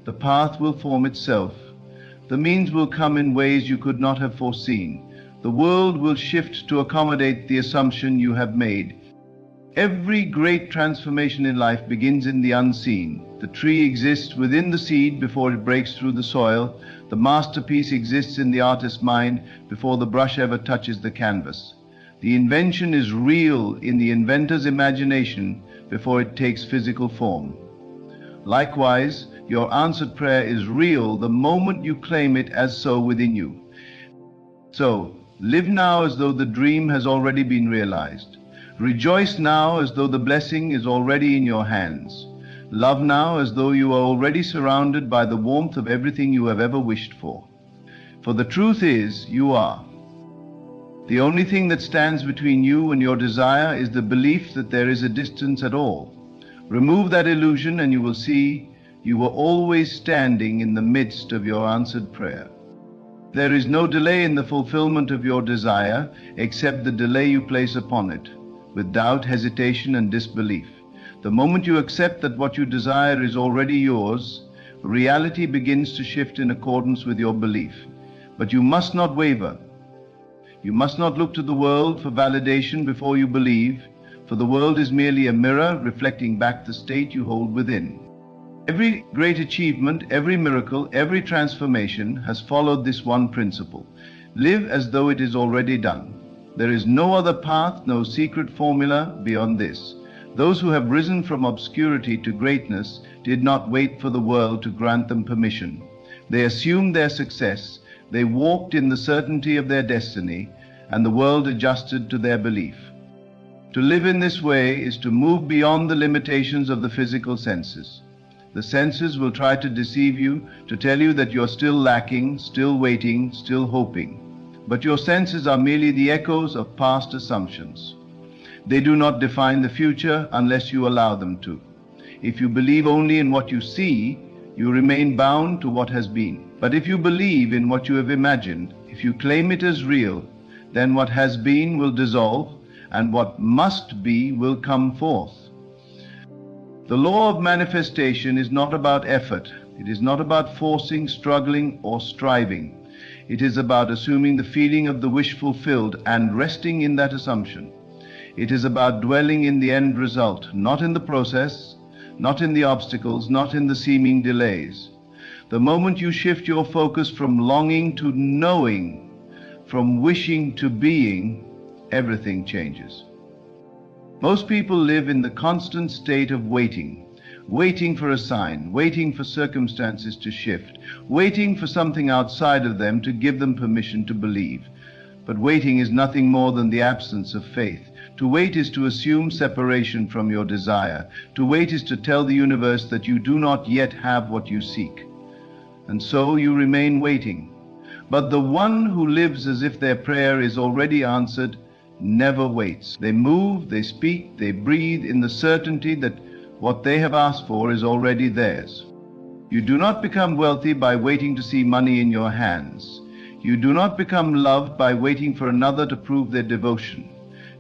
Speaker 1: The path will form itself. The means will come in ways you could not have foreseen. The world will shift to accommodate the assumption you have made. Every great transformation in life begins in the unseen. The tree exists within the seed before it breaks through the soil. The masterpiece exists in the artist's mind before the brush ever touches the canvas. The invention is real in the inventor's imagination before it takes physical form. Likewise, your answered prayer is real the moment you claim it as so within you. So, live now as though the dream has already been realized. Rejoice now as though the blessing is already in your hands. Love now as though you are already surrounded by the warmth of everything you have ever wished for. For the truth is, you are. The only thing that stands between you and your desire is the belief that there is a distance at all. Remove that illusion and you will see you were always standing in the midst of your answered prayer. There is no delay in the fulfillment of your desire except the delay you place upon it, with doubt, hesitation, and disbelief. The moment you accept that what you desire is already yours, reality begins to shift in accordance with your belief. But you must not waver. You must not look to the world for validation before you believe, for the world is merely a mirror reflecting back the state you hold within. Every great achievement, every miracle, every transformation has followed this one principle. Live as though it is already done. There is no other path, no secret formula beyond this. Those who have risen from obscurity to greatness did not wait for the world to grant them permission. They assumed their success. They walked in the certainty of their destiny, and the world adjusted to their belief. To live in this way is to move beyond the limitations of the physical senses. The senses will try to deceive you, to tell you that you're still lacking, still waiting, still hoping. But your senses are merely the echoes of past assumptions. They do not define the future unless you allow them to. If you believe only in what you see, you remain bound to what has been. But if you believe in what you have imagined, if you claim it as real, then what has been will dissolve, and what must be will come forth. The law of manifestation is not about effort. It is not about forcing, struggling, or striving. It is about assuming the feeling of the wish fulfilled and resting in that assumption. It is about dwelling in the end result, not in the process, not in the obstacles, not in the seeming delays. The moment you shift your focus from longing to knowing, from wishing to being, everything changes. Most people live in the constant state of waiting for a sign, waiting for circumstances to shift, waiting for something outside of them to give them permission to believe. But waiting is nothing more than the absence of faith. To wait is to assume separation from your desire. To wait is to tell the universe that you do not yet have what you seek. And so you remain waiting. But the one who lives as if their prayer is already answered never waits. They move, they speak, they breathe in the certainty that what they have asked for is already theirs. You do not become wealthy by waiting to see money in your hands. You do not become loved by waiting for another to prove their devotion.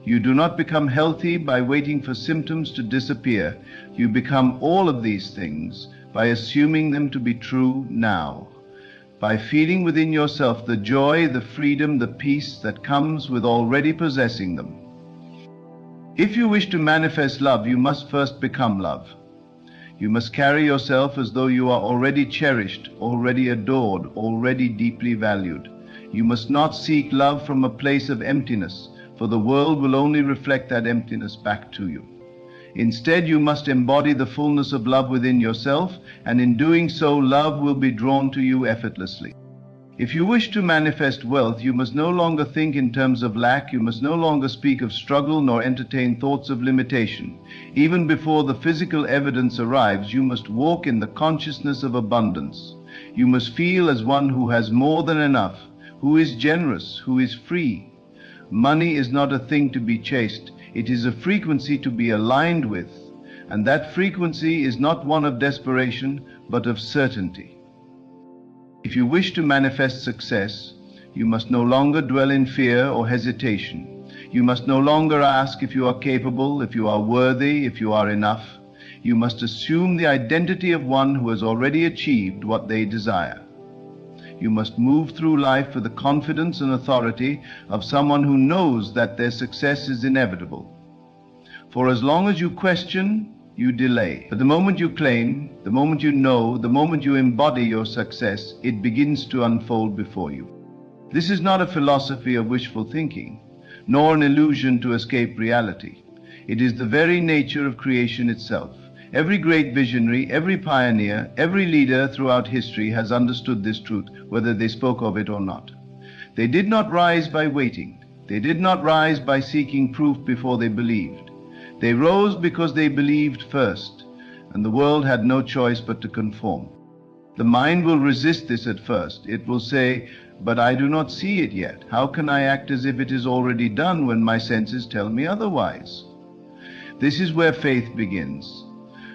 Speaker 1: You do not become healthy by waiting for symptoms to disappear. You become all of these things by assuming them to be true now, by feeling within yourself the joy, the freedom, the peace that comes with already possessing them. If you wish to manifest love, you must first become love. You must carry yourself as though you are already cherished, already adored, already deeply valued. You must not seek love from a place of emptiness, for the world will only reflect that emptiness back to you. Instead, you must embody the fullness of love within yourself, and in doing so, love will be drawn to you effortlessly. If you wish to manifest wealth, you must no longer think in terms of lack, you must no longer speak of struggle nor entertain thoughts of limitation. Even before the physical evidence arrives, you must walk in the consciousness of abundance. You must feel as one who has more than enough, who is generous, who is free. Money is not a thing to be chased. It is a frequency to be aligned with, and that frequency is not one of desperation, but of certainty. If you wish to manifest success, you must no longer dwell in fear or hesitation. You must no longer ask if you are capable, if you are worthy, if you are enough. You must assume the identity of one who has already achieved what they desire. You must move through life with the confidence and authority of someone who knows that their success is inevitable. For as long as you question, you delay. But the moment you claim, the moment you know, the moment you embody your success, it begins to unfold before you. This is not a philosophy of wishful thinking, nor an illusion to escape reality. It is the very nature of creation itself. Every great visionary, every pioneer, every leader throughout history has understood this truth, whether they spoke of it or not. They did not rise by waiting. They did not rise by seeking proof before they believed. They rose because they believed first, and the world had no choice but to conform. The mind will resist this at first. It will say, "But I do not see it yet. How can I act as if it is already done when my senses tell me otherwise?" This is where faith begins.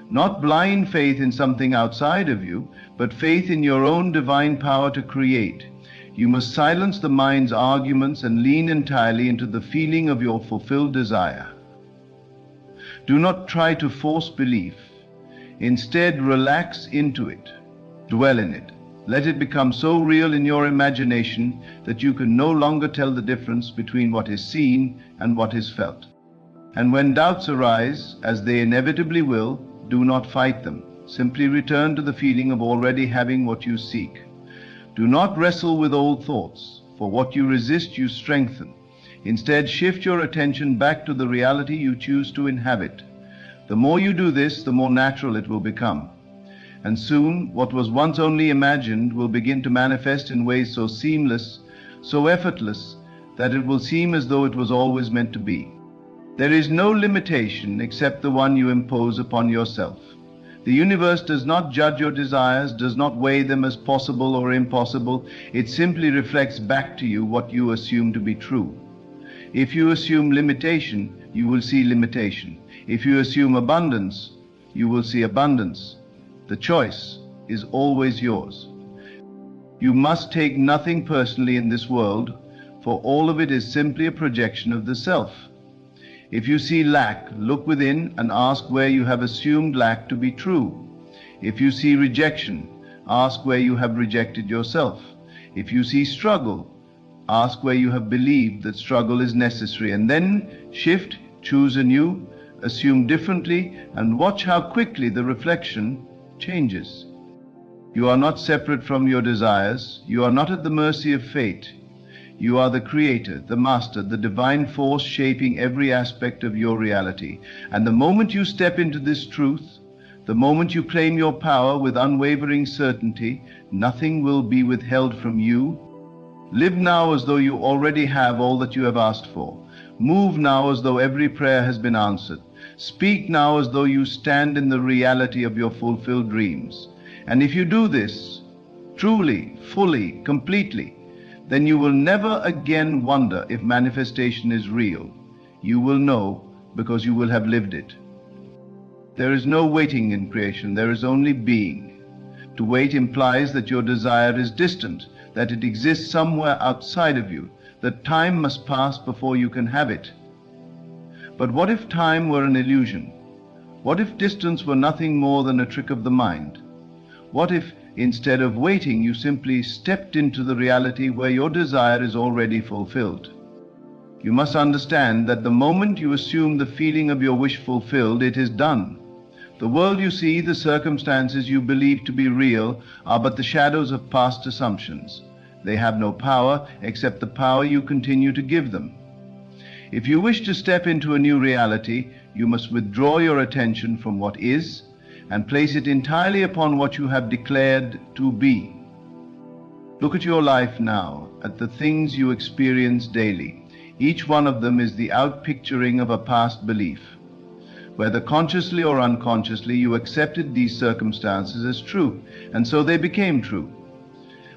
Speaker 1: Not blind faith in something outside of you, but faith in your own divine power to create. You must silence the mind's arguments and lean entirely into the feeling of your fulfilled desire. Do not try to force belief. Instead, relax into it. Dwell in it. Let it become so real in your imagination that you can no longer tell the difference between what is seen and what is felt. And when doubts arise, as they inevitably will, do not fight them. Simply return to the feeling of already having what you seek. Do not wrestle with old thoughts, for what you resist you strengthen. Instead, shift your attention back to the reality you choose to inhabit. The more you do this, the more natural it will become. And soon, what was once only imagined will begin to manifest in ways so seamless, so effortless, that it will seem as though it was always meant to be. There is no limitation except the one you impose upon yourself. The universe does not judge your desires, does not weigh them as possible or impossible. It simply reflects back to you what you assume to be true. If you assume limitation, you will see limitation. If you assume abundance, you will see abundance. The choice is always yours. You must take nothing personally in this world, for all of it is simply a projection of the self. If you see lack, look within and ask where you have assumed lack to be true. If you see rejection, ask where you have rejected yourself. If you see struggle, ask where you have believed that struggle is necessary, and then shift, choose anew, assume differently, and watch how quickly the reflection changes. You are not separate from your desires. You are not at the mercy of fate. You are the creator, the master, the divine force shaping every aspect of your reality. And the moment you step into this truth, the moment you claim your power with unwavering certainty, nothing will be withheld from you. Live now as though you already have all that you have asked for. Move now as though every prayer has been answered. Speak now as though you stand in the reality of your fulfilled dreams. And if you do this, truly, fully, completely, then you will never again wonder if manifestation is real. You will know because you will have lived it. There is no waiting in creation, there is only being. To wait implies that your desire is distant, that it exists somewhere outside of you, that time must pass before you can have it. But what if time were an illusion? What if distance were nothing more than a trick of the mind? What if, instead of waiting, you simply stepped into the reality where your desire is already fulfilled? You must understand that the moment you assume the feeling of your wish fulfilled, it is done. The world you see, the circumstances you believe to be real, are but the shadows of past assumptions. They have no power except the power you continue to give them. If you wish to step into a new reality, you must withdraw your attention from what is and place it entirely upon what you have declared to be. Look at your life now, at the things you experience daily. Each one of them is the outpicturing of a past belief. Whether consciously or unconsciously, you accepted these circumstances as true, and so they became true.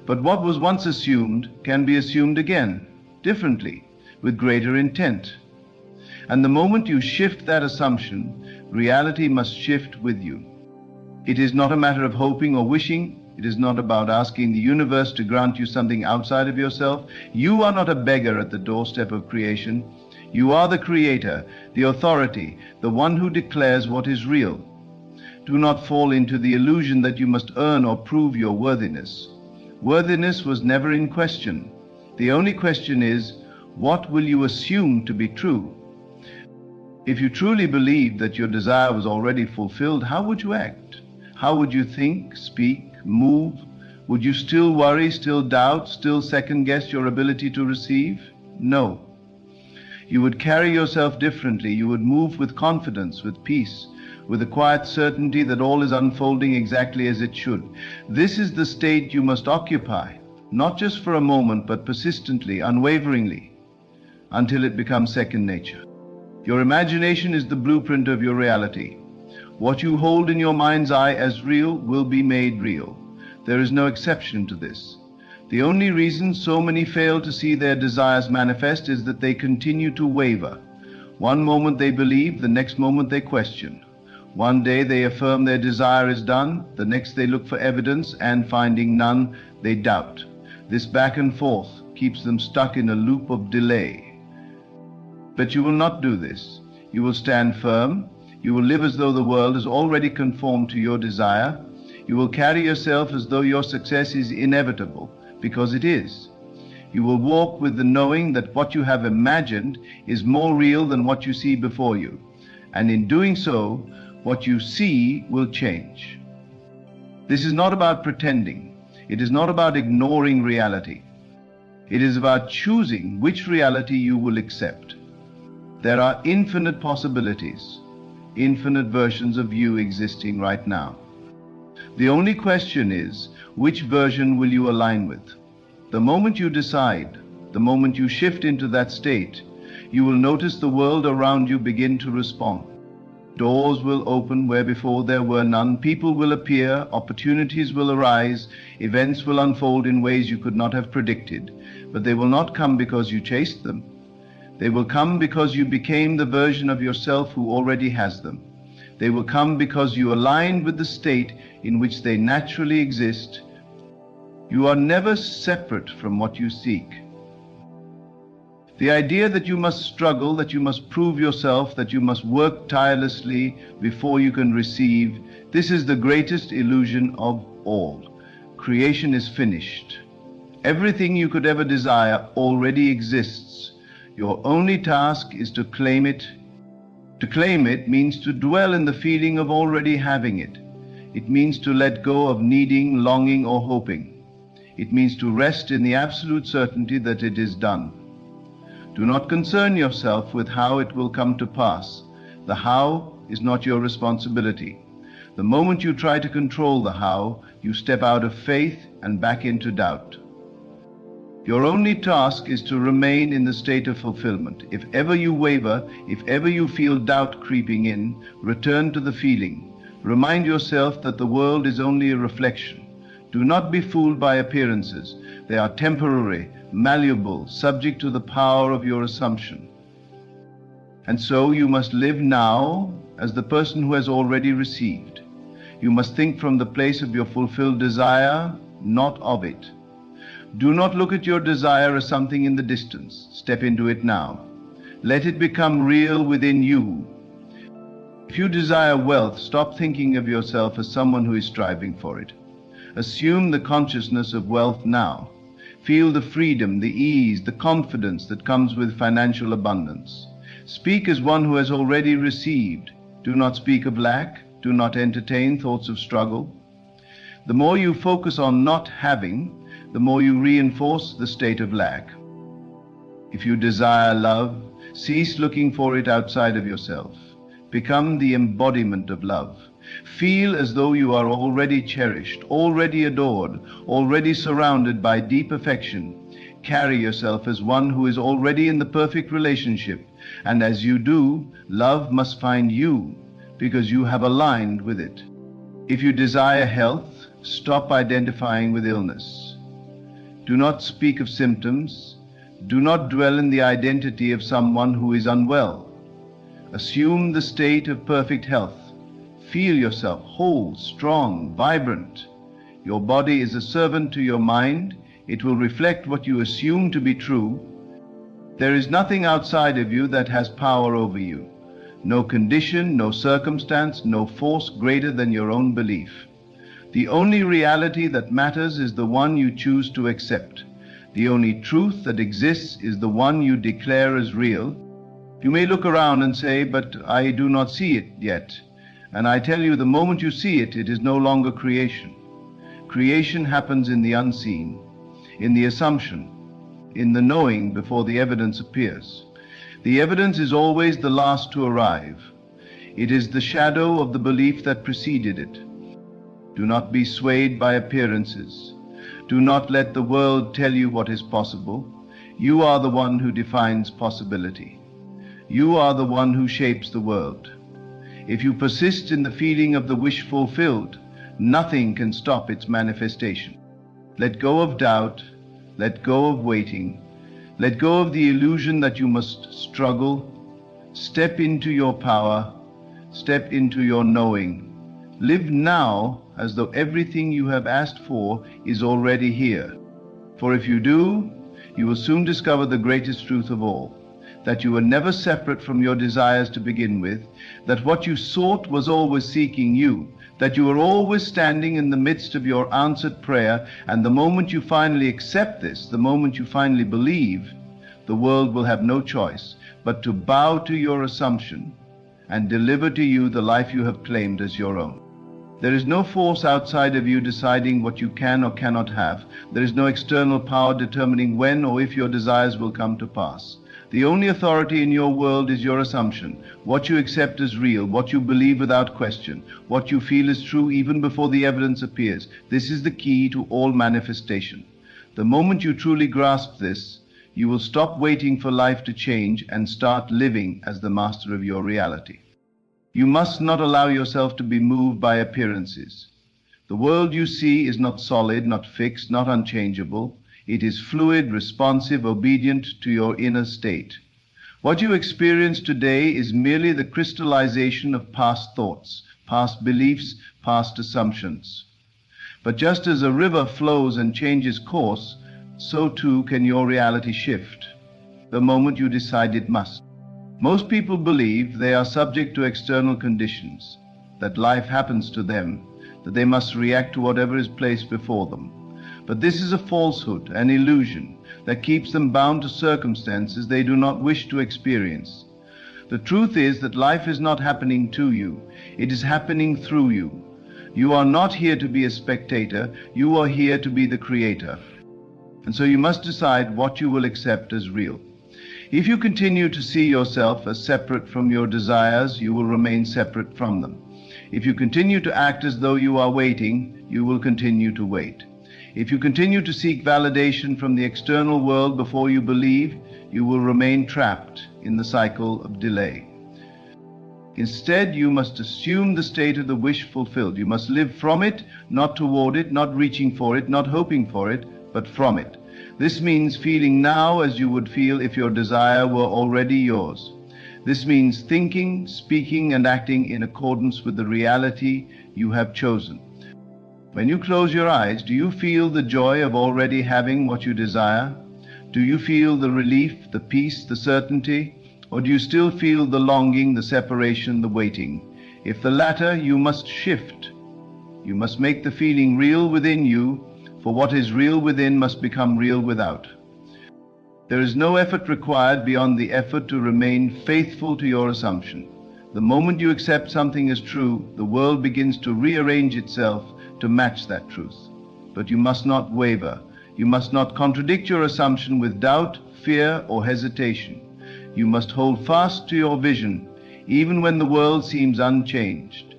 Speaker 1: But what was once assumed can be assumed again, differently, with greater intent. And the moment you shift that assumption, reality must shift with you. It is not a matter of hoping or wishing. It is not about asking the universe to grant you something outside of yourself. You are not a beggar at the doorstep of creation. You are the creator, the authority, the one who declares what is real. Do not fall into the illusion that you must earn or prove your worthiness. Worthiness was never in question. The only question is, what will you assume to be true? If you truly believed that your desire was already fulfilled, how would you act? How would you think, speak, move? Would you still worry, still doubt, still second-guess your ability to receive? No. You would carry yourself differently. You would move with confidence, with peace, with a quiet certainty that all is unfolding exactly as it should. This is the state you must occupy, not just for a moment, but persistently, unwaveringly, until it becomes second nature. Your imagination is the blueprint of your reality. What you hold in your mind's eye as real will be made real. There is no exception to this. The only reason so many fail to see their desires manifest is that they continue to waver. One moment they believe, the next moment they question. One day they affirm their desire is done, the next they look for evidence, and finding none, they doubt. This back and forth keeps them stuck in a loop of delay. But you will not do this. You will stand firm. You will live as though the world has already conformed to your desire. You will carry yourself as though your success is inevitable, because it is. You will walk with the knowing that what you have imagined is more real than what you see before you. And in doing so, what you see will change. This is not about pretending. It is not about ignoring reality. It is about choosing which reality you will accept. There are infinite possibilities, infinite versions of you existing right now. The only question is, which version will you align with? The moment you decide, the moment you shift into that state, you will notice the world around you begin to respond. Doors will open where before there were none. People will appear, opportunities will arise, events will unfold in ways you could not have predicted. But they will not come because you chased them. They will come because you became the version of yourself who already has them. They will come because you aligned with the state in which they naturally exist. You are never separate from what you seek. The idea that you must struggle, that you must prove yourself, that you must work tirelessly before you can receive, this is the greatest illusion of all. Creation is finished. Everything you could ever desire already exists. Your only task is to claim it. To claim it means to dwell in the feeling of already having it. It means to let go of needing, longing, or hoping. It means to rest in the absolute certainty that it is done. Do not concern yourself with how it will come to pass. The how is not your responsibility. The moment you try to control the how, you step out of faith and back into doubt. Your only task is to remain in the state of fulfillment. If ever you waver, if ever you feel doubt creeping in, return to the feeling. Remind yourself that the world is only a reflection. Do not be fooled by appearances. They are temporary, malleable, subject to the power of your assumption. And so you must live now as the person who has already received. You must think from the place of your fulfilled desire, not of it. Do not look at your desire as something in the distance. Step into it now. Let it become real within you. If you desire wealth, stop thinking of yourself as someone who is striving for it. Assume the consciousness of wealth now. Feel the freedom, the ease, the confidence that comes with financial abundance. Speak as one who has already received. Do not speak of lack. Do not entertain thoughts of struggle. The more you focus on not having, the more you reinforce the state of lack. If you desire love, cease looking for it outside of yourself. Become the embodiment of love. Feel as though you are already cherished, already adored, already surrounded by deep affection. Carry yourself as one who is already in the perfect relationship, and as you do, love must find you because you have aligned with it. If you desire health, stop identifying with illness. Do not speak of symptoms. Do not dwell in the identity of someone who is unwell. Assume the state of perfect health. Feel yourself whole, strong, vibrant. Your body is a servant to your mind. It will reflect what you assume to be true. There is nothing outside of you that has power over you. No condition, no circumstance, no force greater than your own belief. The only reality that matters is the one you choose to accept. The only truth that exists is the one you declare as real. You may look around and say, but I do not see it yet. And I tell you, the moment you see it, it is no longer creation. Creation happens in the unseen, in the assumption, in the knowing before the evidence appears. The evidence is always the last to arrive. It is the shadow of the belief that preceded it. Do not be swayed by appearances. Do not let the world tell you what is possible. You are the one who defines possibility. You are the one who shapes the world. If you persist in the feeling of the wish fulfilled, Nothing can stop its manifestation. Let go of doubt, let go of waiting, let go of the illusion that you must struggle. Step into your power, step into your knowing. Live now as though everything you have asked for is already here. For if you do, you will soon discover the greatest truth of all, that you were never separate from your desires to begin with, that what you sought was always seeking you, that you were always standing in the midst of your answered prayer, and the moment you finally accept this, the moment you finally believe, the world will have no choice but to bow to your assumption and deliver to you the life you have claimed as your own. There is no force outside of you deciding what you can or cannot have. There is no external power determining when or if your desires will come to pass. The only authority in your world is your assumption, what you accept as real, what you believe without question, what you feel is true even before the evidence appears. This is the key to all manifestation. The moment you truly grasp this, you will stop waiting for life to change and start living as the master of your reality. You must not allow yourself to be moved by appearances. The world you see is not solid, not fixed, not unchangeable. It is fluid, responsive, obedient to your inner state. What you experience today is merely the crystallization of past thoughts, past beliefs, past assumptions. But just as a river flows and changes course, so too can your reality shift the moment you decide it must. Most people believe they are subject to external conditions, that life happens to them, that they must react to whatever is placed before them. But this is a falsehood, an illusion, that keeps them bound to circumstances they do not wish to experience. The truth is that life is not happening to you, it is happening through you. You are not here to be a spectator, you are here to be the creator. And so you must decide what you will accept as real. If you continue to see yourself as separate from your desires, you will remain separate from them. If you continue to act as though you are waiting, you will continue to wait. If you continue to seek validation from the external world before you believe, you will remain trapped in the cycle of delay. Instead, you must assume the state of the wish fulfilled. You must live from it, not toward it, not reaching for it, not hoping for it, but from it. This means feeling now as you would feel if your desire were already yours. This means thinking, speaking, and acting in accordance with the reality you have chosen. When you close your eyes, do you feel the joy of already having what you desire? Do you feel the relief, the peace, the certainty? Or do you still feel the longing, the separation, the waiting? If the latter, you must shift. You must make the feeling real within you, for what is real within must become real without. There is no effort required beyond the effort to remain faithful to your assumption. The moment you accept something as true, the world begins to rearrange itself to match that truth. But you must not waver. You must not contradict your assumption with doubt, fear, or hesitation. You must hold fast to your vision, even when the world seems unchanged.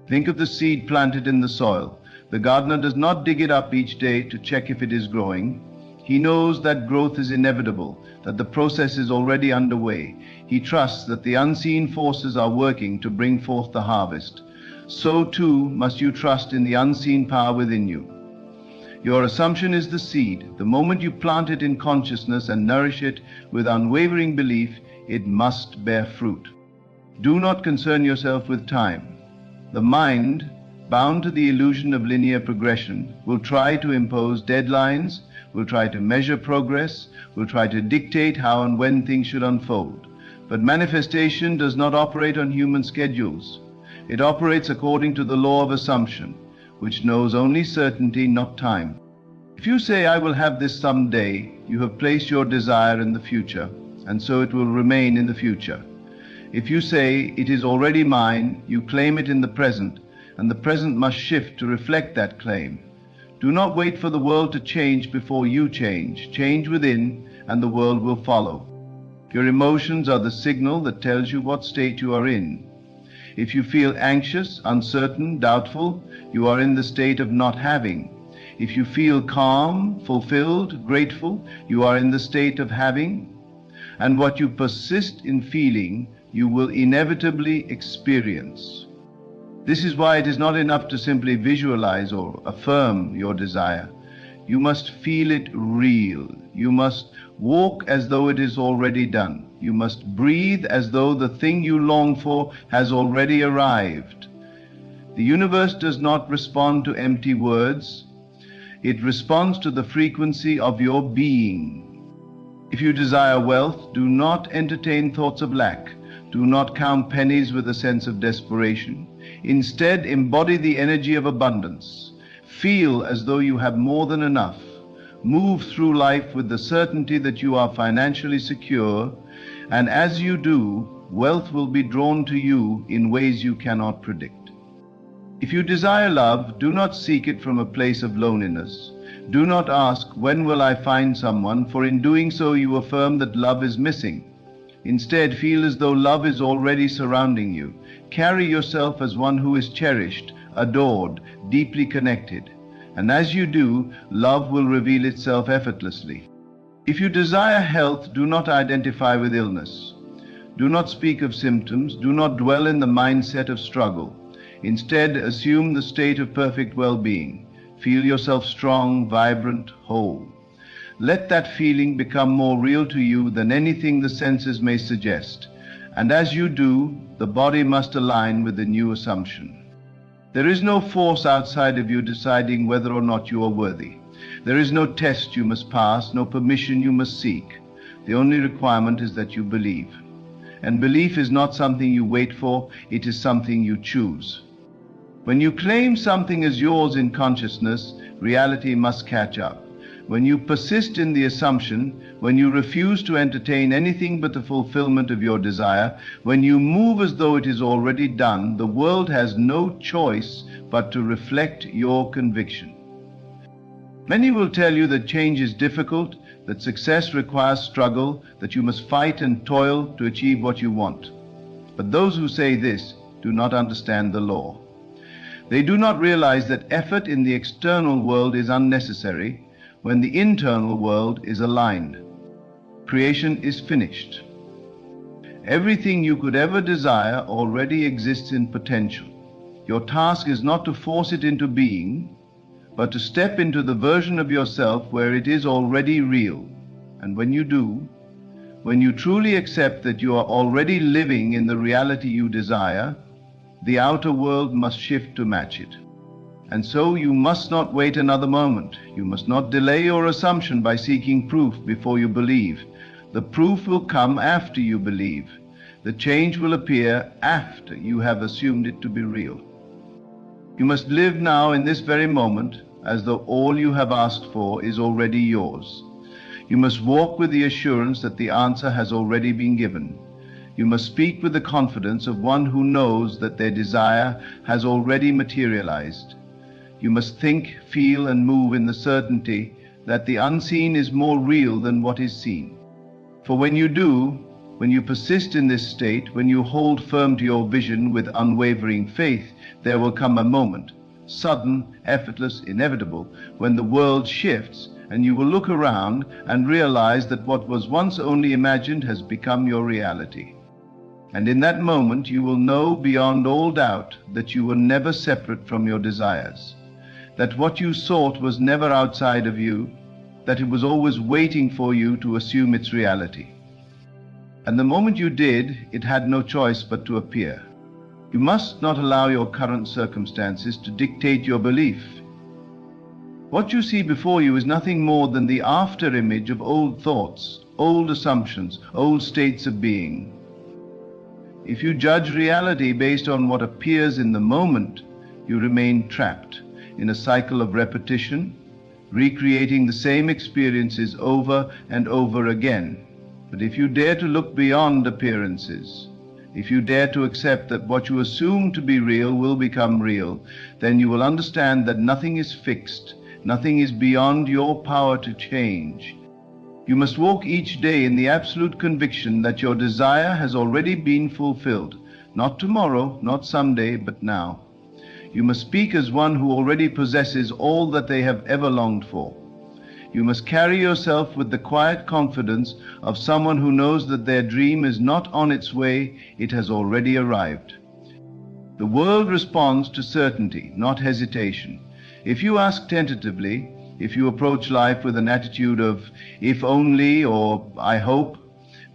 Speaker 1: Think of the seed planted in the soil. The gardener does not dig it up each day to check if it is growing. He knows that growth is inevitable, that the process is already underway. He trusts that the unseen forces are working to bring forth the harvest. So too must you trust in the unseen power within you. Your assumption is the seed. The moment you plant it in consciousness and nourish it with unwavering belief, it must bear fruit. Do not concern yourself with time. The mind, bound to the illusion of linear progression, will try to impose deadlines, will try to measure progress, will try to dictate how and when things should unfold. But manifestation does not operate on human schedules. It operates according to the law of assumption, which knows only certainty, not time. If you say, "I will have this someday," you have placed your desire in the future, and so it will remain in the future. If you say, "It is already mine," you claim it in the present, and the present must shift to reflect that claim. Do not wait for the world to change before you change. Change within, and the world will follow. Your emotions are the signal that tells you what state you are in. If you feel anxious, uncertain, doubtful, you are in the state of not having. If you feel calm, fulfilled, grateful, you are in the state of having. And what you persist in feeling, you will inevitably experience. This is why it is not enough to simply visualize or affirm your desire. You must feel it real. You must walk as though it is already done. You must breathe as though the thing you long for has already arrived. The universe does not respond to empty words. It responds to the frequency of your being. If you desire wealth, do not entertain thoughts of lack. Do not count pennies with a sense of desperation. Instead, embody the energy of abundance. Feel as though you have more than enough. Move through life with the certainty that you are financially secure, and as you do, wealth will be drawn to you in ways you cannot predict. If you desire love, do not seek it from a place of loneliness. Do not ask, when will I find someone, for in doing so you affirm that love is missing. Instead, feel as though love is already surrounding you. Carry yourself as one who is cherished, adored, deeply connected. And as you do, love will reveal itself effortlessly. If you desire health, do not identify with illness. Do not speak of symptoms. Do not dwell in the mindset of struggle. Instead, assume the state of perfect well-being. Feel yourself strong, vibrant, whole. Let that feeling become more real to you than anything the senses may suggest. And as you do, the body must align with the new assumption. There is no force outside of you deciding whether or not you are worthy. There is no test you must pass, no permission you must seek. The only requirement is that you believe. And belief is not something you wait for, it is something you choose. When you claim something as yours in consciousness, reality must catch up. When you persist in the assumption, when you refuse to entertain anything but the fulfillment of your desire, when you move as though it is already done, the world has no choice but to reflect your conviction. Many will tell you that change is difficult, that success requires struggle, that you must fight and toil to achieve what you want. But those who say this do not understand the law. They do not realize that effort in the external world is unnecessary when the internal world is aligned. Creation is finished. Everything you could ever desire already exists in potential. Your task is not to force it into being, but to step into the version of yourself where it is already real. And when you do, when you truly accept that you are already living in the reality you desire, the outer world must shift to match it. And so you must not wait another moment. You must not delay your assumption by seeking proof before you believe. The proof will come after you believe. The change will appear after you have assumed it to be real. You must live now in this very moment as though all you have asked for is already yours. You must walk with the assurance that the answer has already been given. You must speak with the confidence of one who knows that their desire has already materialized. You must think, feel, and move in the certainty that the unseen is more real than what is seen. For when you do, when you persist in this state, when you hold firm to your vision with unwavering faith, there will come a moment, sudden, effortless, inevitable, when the world shifts and you will look around and realize that what was once only imagined has become your reality. And in that moment you will know beyond all doubt that you were never separate from your desires, that what you sought was never outside of you, that it was always waiting for you to assume its reality. And the moment you did, it had no choice but to appear. You must not allow your current circumstances to dictate your belief. What you see before you is nothing more than the after-image of old thoughts, old assumptions, old states of being. If you judge reality based on what appears in the moment, you remain trapped in a cycle of repetition, recreating the same experiences over and over again. But if you dare to look beyond appearances, if you dare to accept that what you assume to be real will become real, then you will understand that nothing is fixed, nothing is beyond your power to change. You must walk each day in the absolute conviction that your desire has already been fulfilled, not tomorrow, not someday, but now. You must speak as one who already possesses all that they have ever longed for. You must carry yourself with the quiet confidence of someone who knows that their dream is not on its way, it has already arrived. The world responds to certainty, not hesitation. If you ask tentatively, if you approach life with an attitude of if only or I hope,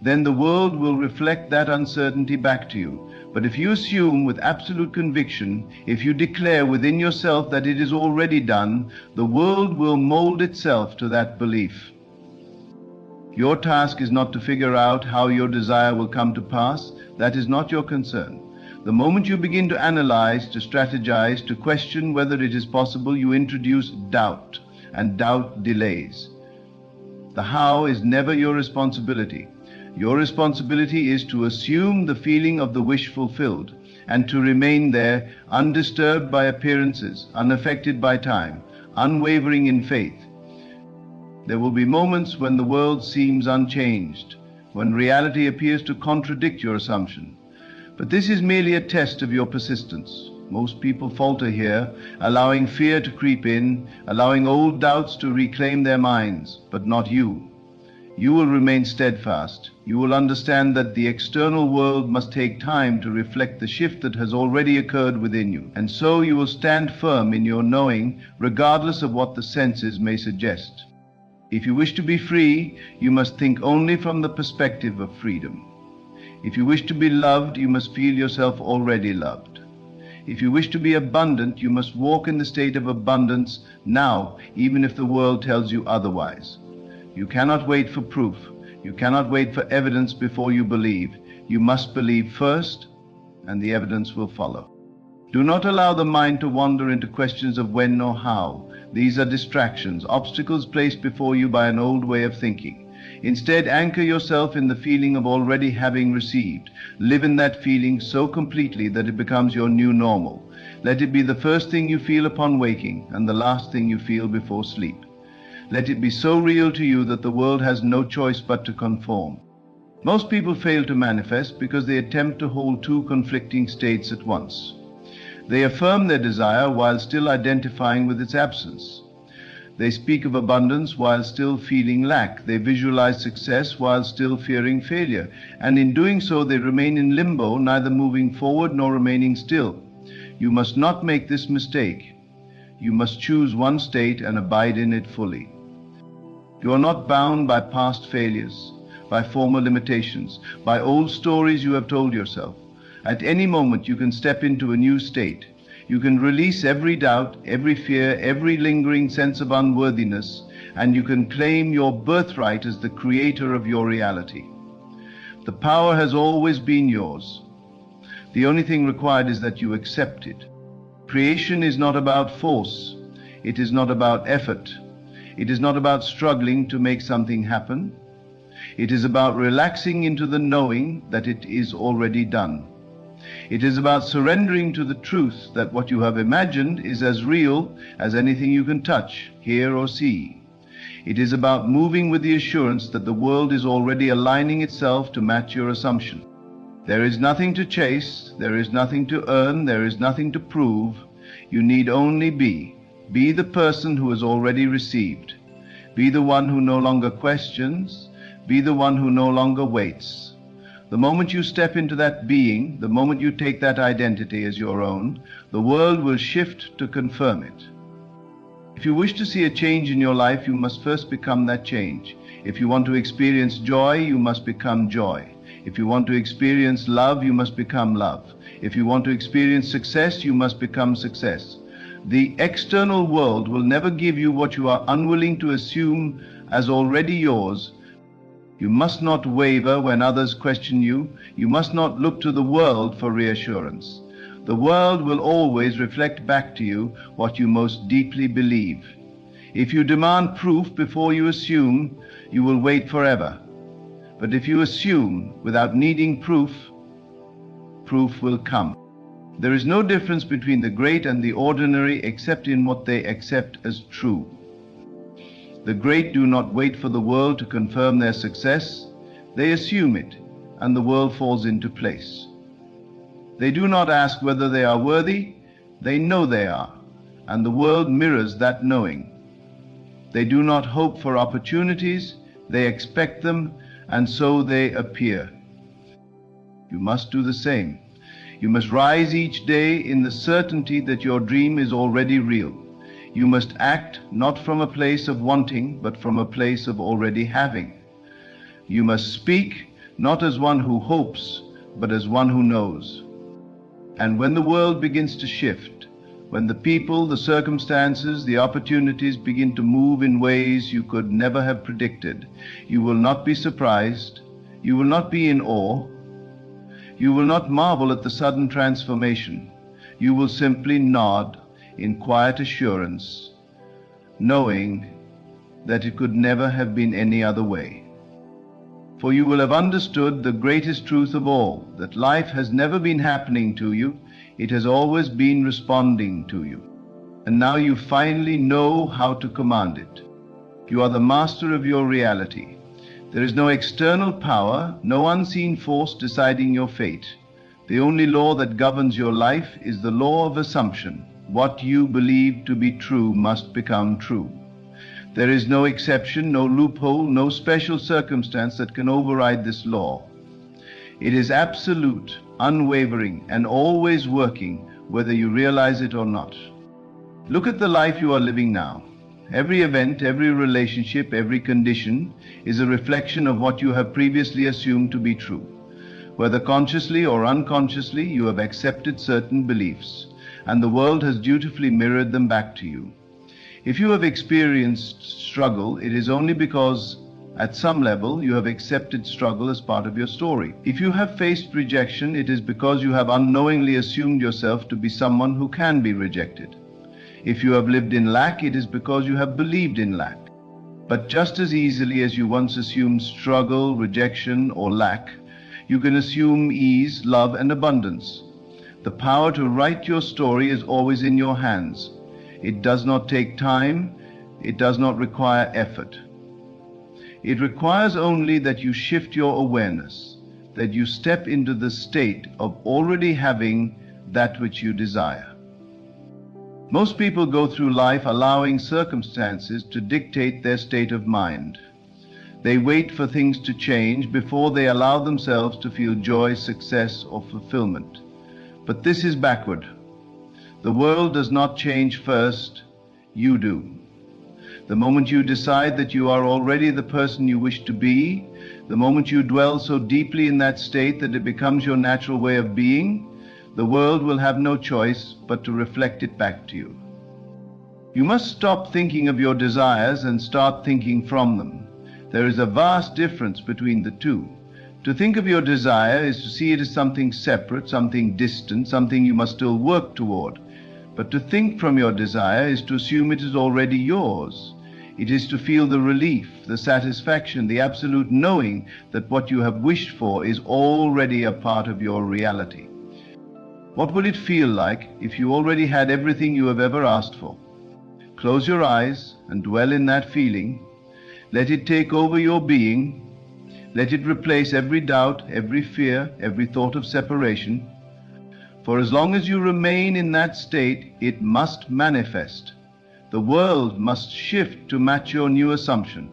Speaker 1: then the world will reflect that uncertainty back to you. But if you assume with absolute conviction, if you declare within yourself that it is already done, the world will mold itself to that belief. Your task is not to figure out how your desire will come to pass. That is not your concern. The moment you begin to analyze, to strategize, to question whether it is possible, you introduce doubt, and doubt delays. The how is never your responsibility. Your responsibility is to assume the feeling of the wish fulfilled and to remain there undisturbed by appearances, unaffected by time, unwavering in faith. There will be moments when the world seems unchanged, when reality appears to contradict your assumption. But this is merely a test of your persistence. Most people falter here, allowing fear to creep in, allowing old doubts to reclaim their minds, but not you. You will remain steadfast. You will understand that the external world must take time to reflect the shift that has already occurred within you. And so you will stand firm in your knowing, regardless of what the senses may suggest. If you wish to be free, you must think only from the perspective of freedom. If you wish to be loved, you must feel yourself already loved. If you wish to be abundant, you must walk in the state of abundance now, even if the world tells you otherwise. You cannot wait for proof. You cannot wait for evidence before you believe. You must believe first, and the evidence will follow. Do not allow the mind to wander into questions of when or how. These are distractions, obstacles placed before you by an old way of thinking. Instead, anchor yourself in the feeling of already having received. Live in that feeling so completely that it becomes your new normal. Let it be the first thing you feel upon waking and the last thing you feel before sleep. Let it be so real to you that the world has no choice but to conform. Most people fail to manifest because they attempt to hold two conflicting states at once. They affirm their desire while still identifying with its absence. They speak of abundance while still feeling lack. They visualize success while still fearing failure. And in doing so, they remain in limbo, neither moving forward nor remaining still. You must not make this mistake. You must choose one state and abide in it fully. You are not bound by past failures, by former limitations, by old stories you have told yourself. At any moment you can step into a new state. You can release every doubt, every fear, every lingering sense of unworthiness, and you can claim your birthright as the creator of your reality. The power has always been yours. The only thing required is that you accept it. Creation is not about force. It is not about effort. It is not about struggling to make something happen. It is about relaxing into the knowing that it is already done. It is about surrendering to the truth that what you have imagined is as real as anything you can touch, hear, or see. It is about moving with the assurance that the world is already aligning itself to match your assumption. There is nothing to chase, there is nothing to earn, there is nothing to prove. You need only be. Be the person who has already received. Be the one who no longer questions. Be the one who no longer waits. The moment you step into that being, the moment you take that identity as your own, the world will shift to confirm it. If you wish to see a change in your life, you must first become that change. If you want to experience joy, you must become joy. If you want to experience love, you must become love. If you want to experience success, you must become success. The external world will never give you what you are unwilling to assume as already yours. You must not waver when others question you. You must not look to the world for reassurance. The world will always reflect back to you what you most deeply believe. If you demand proof before you assume, you will wait forever. But if you assume without needing proof, proof will come. There is no difference between the great and the ordinary except in what they accept as true. The great do not wait for the world to confirm their success. They assume it, and the world falls into place. They do not ask whether they are worthy. They know they are, and the world mirrors that knowing. They do not hope for opportunities. They expect them, and so they appear. You must do the same. You must rise each day in the certainty that your dream is already real. You must act not from a place of wanting, but from a place of already having. You must speak not as one who hopes, but as one who knows. And when the world begins to shift, when the people, the circumstances, the opportunities begin to move in ways you could never have predicted, you will not be surprised, you will not be in awe, you will not marvel at the sudden transformation. You will simply nod in quiet assurance, knowing that it could never have been any other way. For you will have understood the greatest truth of all, that life has never been happening to you, it has always been responding to you. And now you finally know how to command it. You are the master of your reality. There is no external power, no unseen force deciding your fate. The only law that governs your life is the law of assumption. What you believe to be true must become true. There is no exception, no loophole, no special circumstance that can override this law. It is absolute, unwavering, and always working, whether you realize it or not. Look at the life you are living now. Every event, every relationship, every condition is a reflection of what you have previously assumed to be true. Whether consciously or unconsciously, you have accepted certain beliefs, and the world has dutifully mirrored them back to you. If you have experienced struggle, it is only because at some level you have accepted struggle as part of your story. If you have faced rejection, it is because you have unknowingly assumed yourself to be someone who can be rejected. If you have lived in lack, it is because you have believed in lack. But just as easily as you once assumed struggle, rejection, or lack, you can assume ease, love, and abundance. The power to write your story is always in your hands. It does not take time. It does not require effort. It requires only that you shift your awareness, that you step into the state of already having that which you desire. Most people go through life allowing circumstances to dictate their state of mind. They wait for things to change before they allow themselves to feel joy, success, or fulfillment. But this is backward. The world does not change first, you do. The moment you decide that you are already the person you wish to be, the moment you dwell so deeply in that state that it becomes your natural way of being, the world will have no choice but to reflect it back to you. You must stop thinking of your desires and start thinking from them. There is a vast difference between the two. To think of your desire is to see it as something separate, something distant, something you must still work toward. But to think from your desire is to assume it is already yours. It is to feel the relief, the satisfaction, the absolute knowing that what you have wished for is already a part of your reality. What will it feel like if you already had everything you have ever asked for? Close your eyes and dwell in that feeling. Let it take over your being. Let it replace every doubt, every fear, every thought of separation. For as long as you remain in that state, it must manifest. The world must shift to match your new assumption.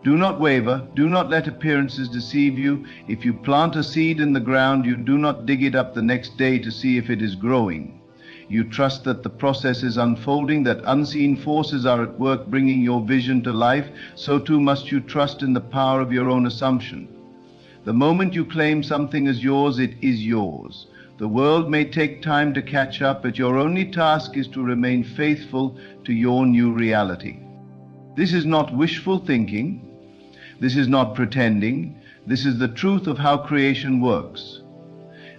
Speaker 1: Do not waver. Do not let appearances deceive you. If you plant a seed in the ground, you do not dig it up the next day to see if it is growing. You trust that the process is unfolding, that unseen forces are at work bringing your vision to life. So too must you trust in the power of your own assumption. The moment you claim something as yours, it is yours. The world may take time to catch up, but your only task is to remain faithful to your new reality. This is not wishful thinking. This is not pretending. This is the truth of how creation works.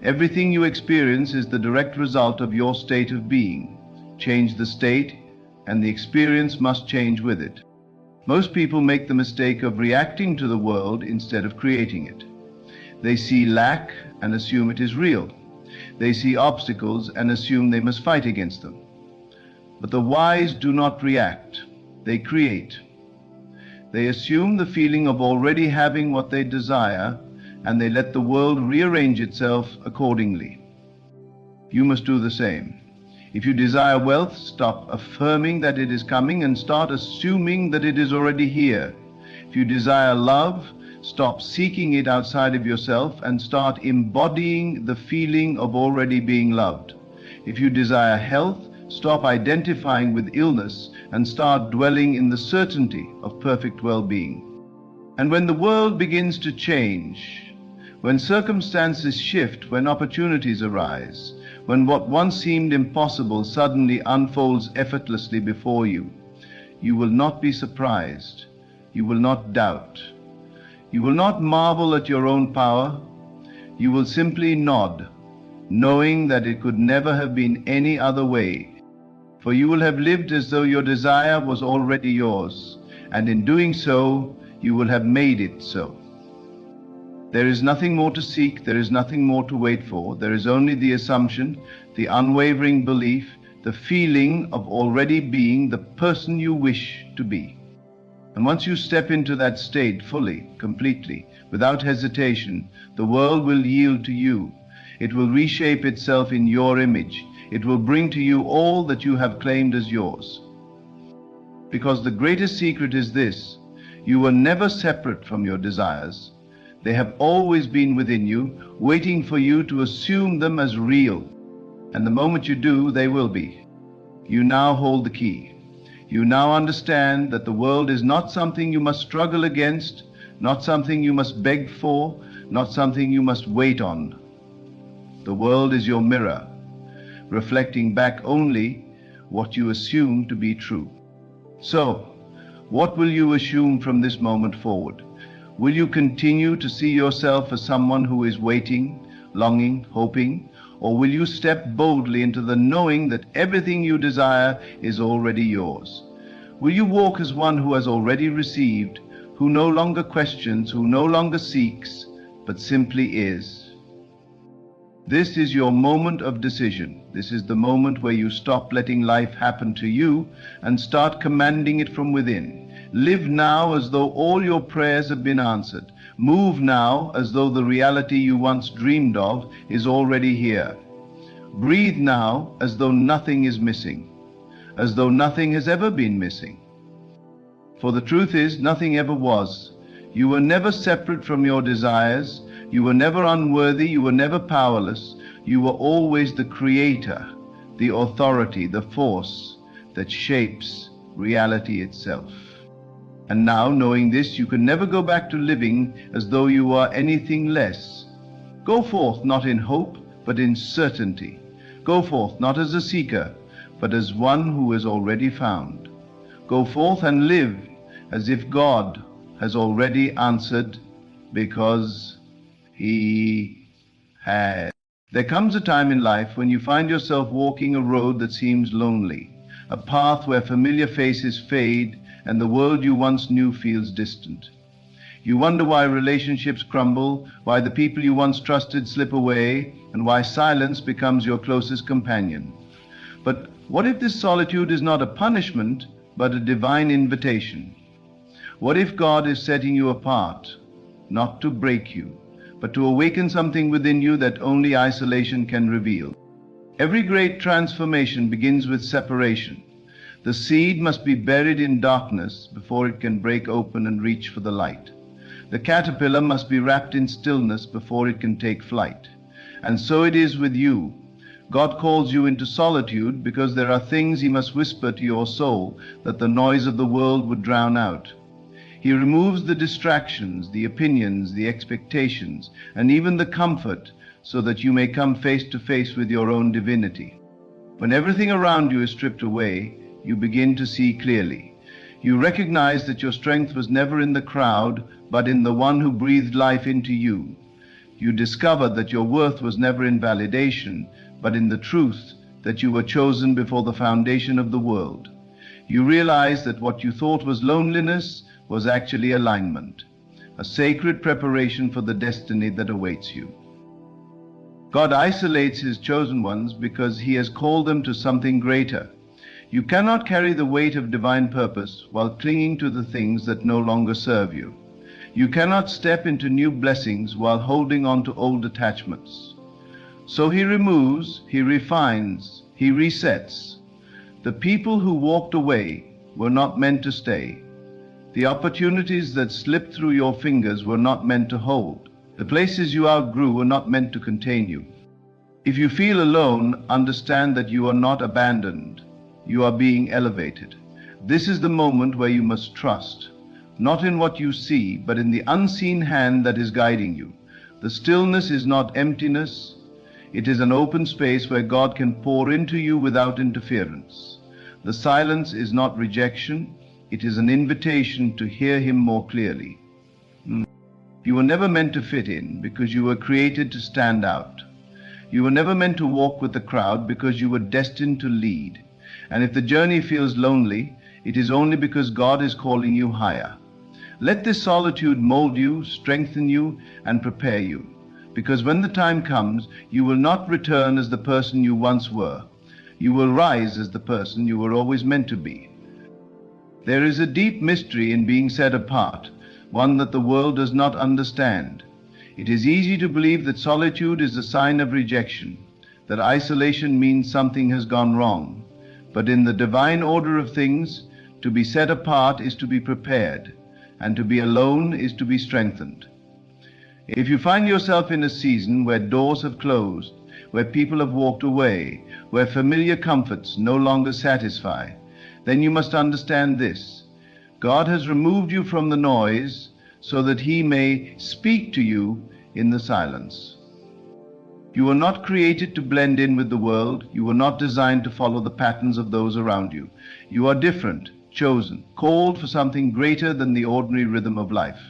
Speaker 1: Everything you experience is the direct result of your state of being. Change the state, and the experience must change with it. Most people make the mistake of reacting to the world instead of creating it. They see lack and assume it is real. They see obstacles and assume they must fight against them. But the wise do not react. They create. They assume the feeling of already having what they desire, and they let the world rearrange itself accordingly. You must do the same. If you desire wealth, stop affirming that it is coming and start assuming that it is already here. If you desire love, Stop seeking it outside of yourself and start embodying the feeling of already being loved. If you desire health, stop identifying with illness and start dwelling in the certainty of perfect well-being. And when the world begins to change, when circumstances shift, when opportunities arise, when what once seemed impossible suddenly unfolds effortlessly before you, you will not be surprised. You will not doubt. You will not marvel at your own power. You will simply nod, knowing that it could never have been any other way. For you will have lived as though your desire was already yours, and in doing so, you will have made it so. There is nothing more to seek, there is nothing more to wait for. There is only the assumption, the unwavering belief, the feeling of already being the person you wish to be. And once you step into that state fully, completely, without hesitation, the world will yield to you. It will reshape itself in your image. It will bring to you all that you have claimed as yours. Because the greatest secret is this: you were never separate from your desires. They have always been within you, waiting for you to assume them as real. And the moment you do, they will be. You now hold the key. You now understand that the world is not something you must struggle against, not something you must beg for, not something you must wait on. The world is your mirror, reflecting back only what you assume to be true. So, what will you assume from this moment forward? Will you continue to see yourself as someone who is waiting, longing, hoping? Or will you step boldly into the knowing that everything you desire is already yours? Will you walk as one who has already received, who no longer questions, who no longer seeks, but simply is? This is your moment of decision. This is the moment where you stop letting life happen to you and start commanding it from within. Live now as though all your prayers have been answered. Move now as though the reality you once dreamed of is already here. Breathe now as though nothing is missing, as though nothing has ever been missing. For the truth is, nothing ever was. You were never separate from your desires. You were never unworthy. You were never powerless. You were always the creator, the authority, the force that shapes reality itself. And now, knowing this, you can never go back to living as though you are anything less. Go forth not in hope, but in certainty. Go forth not as a seeker, but as one who is already found. Go forth and live as if God has already answered, because He has. There comes a time in life when you find yourself walking a road that seems lonely, a path where familiar faces fade and the world you once knew feels distant. You wonder why relationships crumble, why the people you once trusted slip away, and why silence becomes your closest companion. But what if this solitude is not a punishment, but a divine invitation? What if God is setting you apart, not to break you, but to awaken something within you that only isolation can reveal? Every great transformation begins with separation. The seed must be buried in darkness before it can break open and reach for the light. The caterpillar must be wrapped in stillness before it can take flight. And so it is with you. God calls you into solitude because there are things He must whisper to your soul that the noise of the world would drown out. He removes the distractions, the opinions, the expectations, and even the comfort, so that you may come face to face with your own divinity. When everything around you is stripped away, you begin to see clearly. You recognize that your strength was never in the crowd, but in the one who breathed life into you. You discover that your worth was never in validation, but in the truth that you were chosen before the foundation of the world. You realize that what you thought was loneliness was actually alignment, a sacred preparation for the destiny that awaits you. God isolates His chosen ones because He has called them to something greater. You cannot carry the weight of divine purpose while clinging to the things that no longer serve you. You cannot step into new blessings while holding on to old attachments. So He removes, He refines, He resets. The people who walked away were not meant to stay. The opportunities that slipped through your fingers were not meant to hold. The places you outgrew were not meant to contain you. If you feel alone, understand that you are not abandoned. You are being elevated. This is the moment where you must trust, not in what you see, but in the unseen hand that is guiding you. The stillness is not emptiness. It is an open space where God can pour into you without interference. The silence is not rejection. It is an invitation to hear Him more clearly. You were never meant to fit in because you were created to stand out. You were never meant to walk with the crowd because you were destined to lead. And if the journey feels lonely, it is only because God is calling you higher. Let this solitude mold you, strengthen you, and prepare you. Because when the time comes, you will not return as the person you once were. You will rise as the person you were always meant to be. There is a deep mystery in being set apart, one that the world does not understand. It is easy to believe that solitude is a sign of rejection, that isolation means something has gone wrong. But in the divine order of things, to be set apart is to be prepared, and to be alone is to be strengthened. If you find yourself in a season where doors have closed, where people have walked away, where familiar comforts no longer satisfy, then you must understand this. God has removed you from the noise so that He may speak to you in the silence. You were not created to blend in with the world. You were not designed to follow the patterns of those around you. You are different, chosen, called for something greater than the ordinary rhythm of life.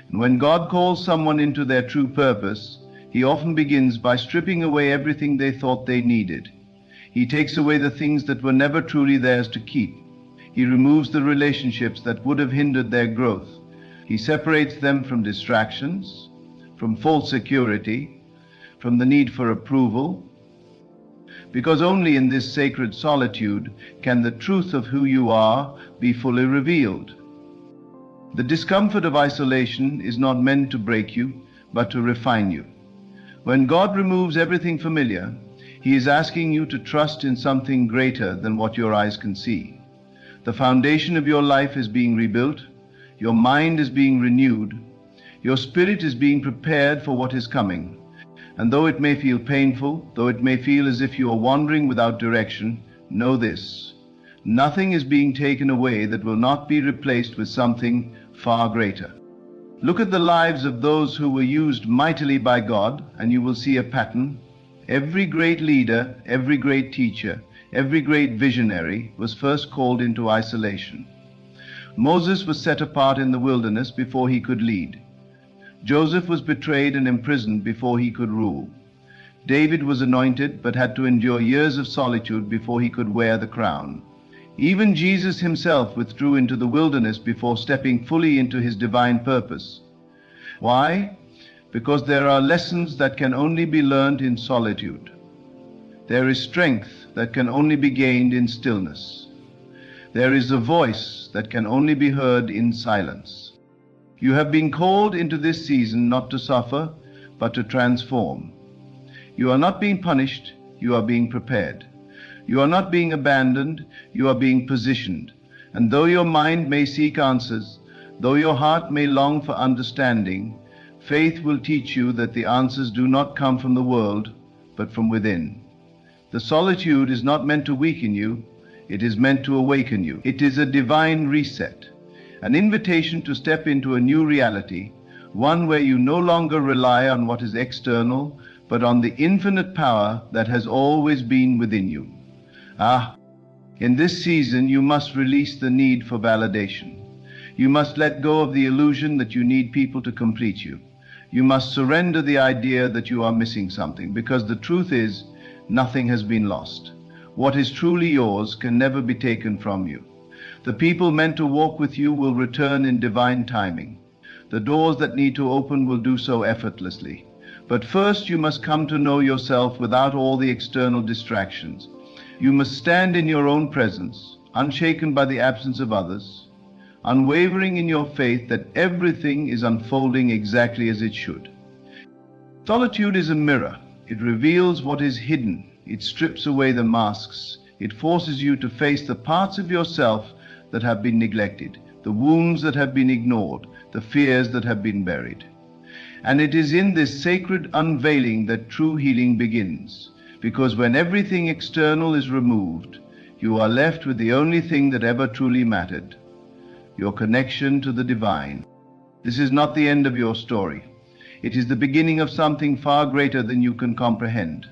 Speaker 1: And when God calls someone into their true purpose, He often begins by stripping away everything they thought they needed. He takes away the things that were never truly theirs to keep. He removes the relationships that would have hindered their growth. He separates them from distractions, from false security, from the need for approval, because only in this sacred solitude can the truth of who you are be fully revealed. The discomfort of isolation is not meant to break you, but to refine you. When God removes everything familiar, He is asking you to trust in something greater than what your eyes can see. The foundation of your life is being rebuilt, your mind is being renewed, your spirit is being prepared for what is coming. And though it may feel painful, though it may feel as if you are wandering without direction, know this: nothing is being taken away that will not be replaced with something far greater. Look at the lives of those who were used mightily by God, and you will see a pattern. Every great leader, every great teacher, every great visionary was first called into isolation. Moses was set apart in the wilderness before he could lead. Joseph was betrayed and imprisoned before he could rule. David was anointed but had to endure years of solitude before he could wear the crown. Even Jesus Himself withdrew into the wilderness before stepping fully into His divine purpose. Why? Because there are lessons that can only be learned in solitude. There is strength that can only be gained in stillness. There is a voice that can only be heard in silence. You have been called into this season not to suffer, but to transform. You are not being punished, you are being prepared. You are not being abandoned, you are being positioned. And though your mind may seek answers, though your heart may long for understanding, faith will teach you that the answers do not come from the world, but from within. The solitude is not meant to weaken you, it is meant to awaken you. It is a divine reset, an invitation to step into a new reality, one where you no longer rely on what is external, but on the infinite power that has always been within you. In this season you must release the need for validation. You must let go of the illusion that you need people to complete you. You must surrender the idea that you are missing something, because the truth is, nothing has been lost. What is truly yours can never be taken from you. The people meant to walk with you will return in divine timing. The doors that need to open will do so effortlessly. But first you must come to know yourself without all the external distractions. You must stand in your own presence, unshaken by the absence of others, unwavering in your faith that everything is unfolding exactly as it should. Solitude is a mirror. It reveals what is hidden. It strips away the masks. It forces you to face the parts of yourself that have been neglected, the wounds that have been ignored, the fears that have been buried. And it is in this sacred unveiling that true healing begins, because when everything external is removed, you are left with the only thing that ever truly mattered, your connection to the divine. This is not the end of your story. It is the beginning of something far greater than you can comprehend.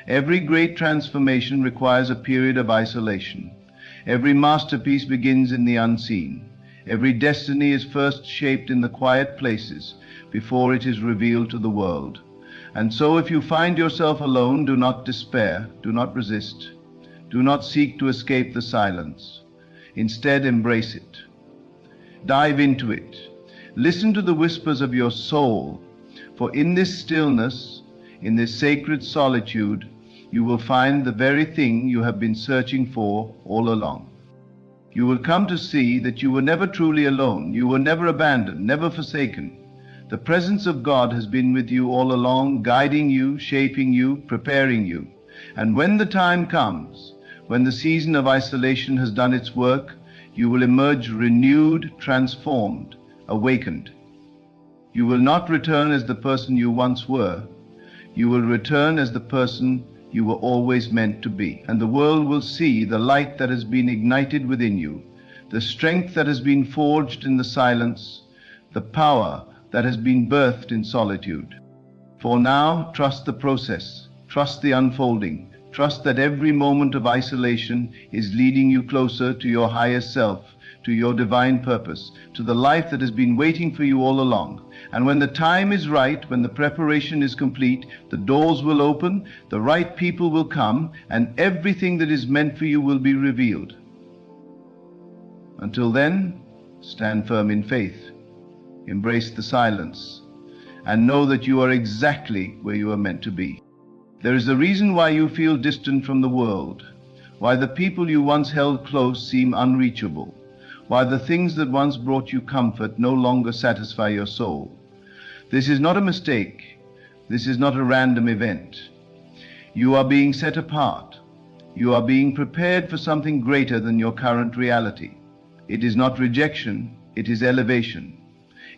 Speaker 1: Every great transformation requires a period of isolation. Every masterpiece begins in the unseen. Every destiny is first shaped in the quiet places before it is revealed to the world. And so if you find yourself alone, do not despair, do not resist, do not seek to escape the silence. Instead, embrace it. Dive into it. Listen to the whispers of your soul, for in this stillness, in this sacred solitude, you will find the very thing you have been searching for all along. You will come to see that you were never truly alone, you were never abandoned, never forsaken. The presence of God has been with you all along, guiding you, shaping you, preparing you. And when the time comes, when the season of isolation has done its work, you will emerge renewed, transformed, awakened. You will not return as the person you once were. You will return as the person you were always meant to be. And the world will see the light that has been ignited within you, the strength that has been forged in the silence, the power that has been birthed in solitude. For now, trust the process, trust the unfolding, trust that every moment of isolation is leading you closer to your higher self, to your divine purpose, to the life that has been waiting for you all along. And when the time is right, when the preparation is complete, the doors will open, the right people will come, and everything that is meant for you will be revealed. Until then, stand firm in faith, embrace the silence, and know that you are exactly where you are meant to be. There is a reason why you feel distant from the world, why the people you once held close seem unreachable, why the things that once brought you comfort no longer satisfy your soul. This is not a mistake. This is not a random event. You are being set apart. You are being prepared for something greater than your current reality. It is not rejection, it is elevation.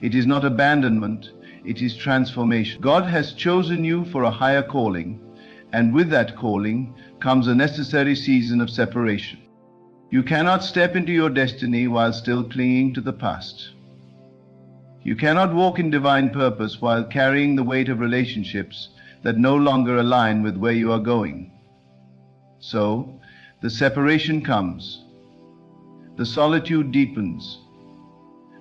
Speaker 1: It is not abandonment, it is transformation. God has chosen you for a higher calling, and with that calling comes a necessary season of separation. You cannot step into your destiny while still clinging to the past. You cannot walk in divine purpose while carrying the weight of relationships that no longer align with where you are going. So, the separation comes. The solitude deepens.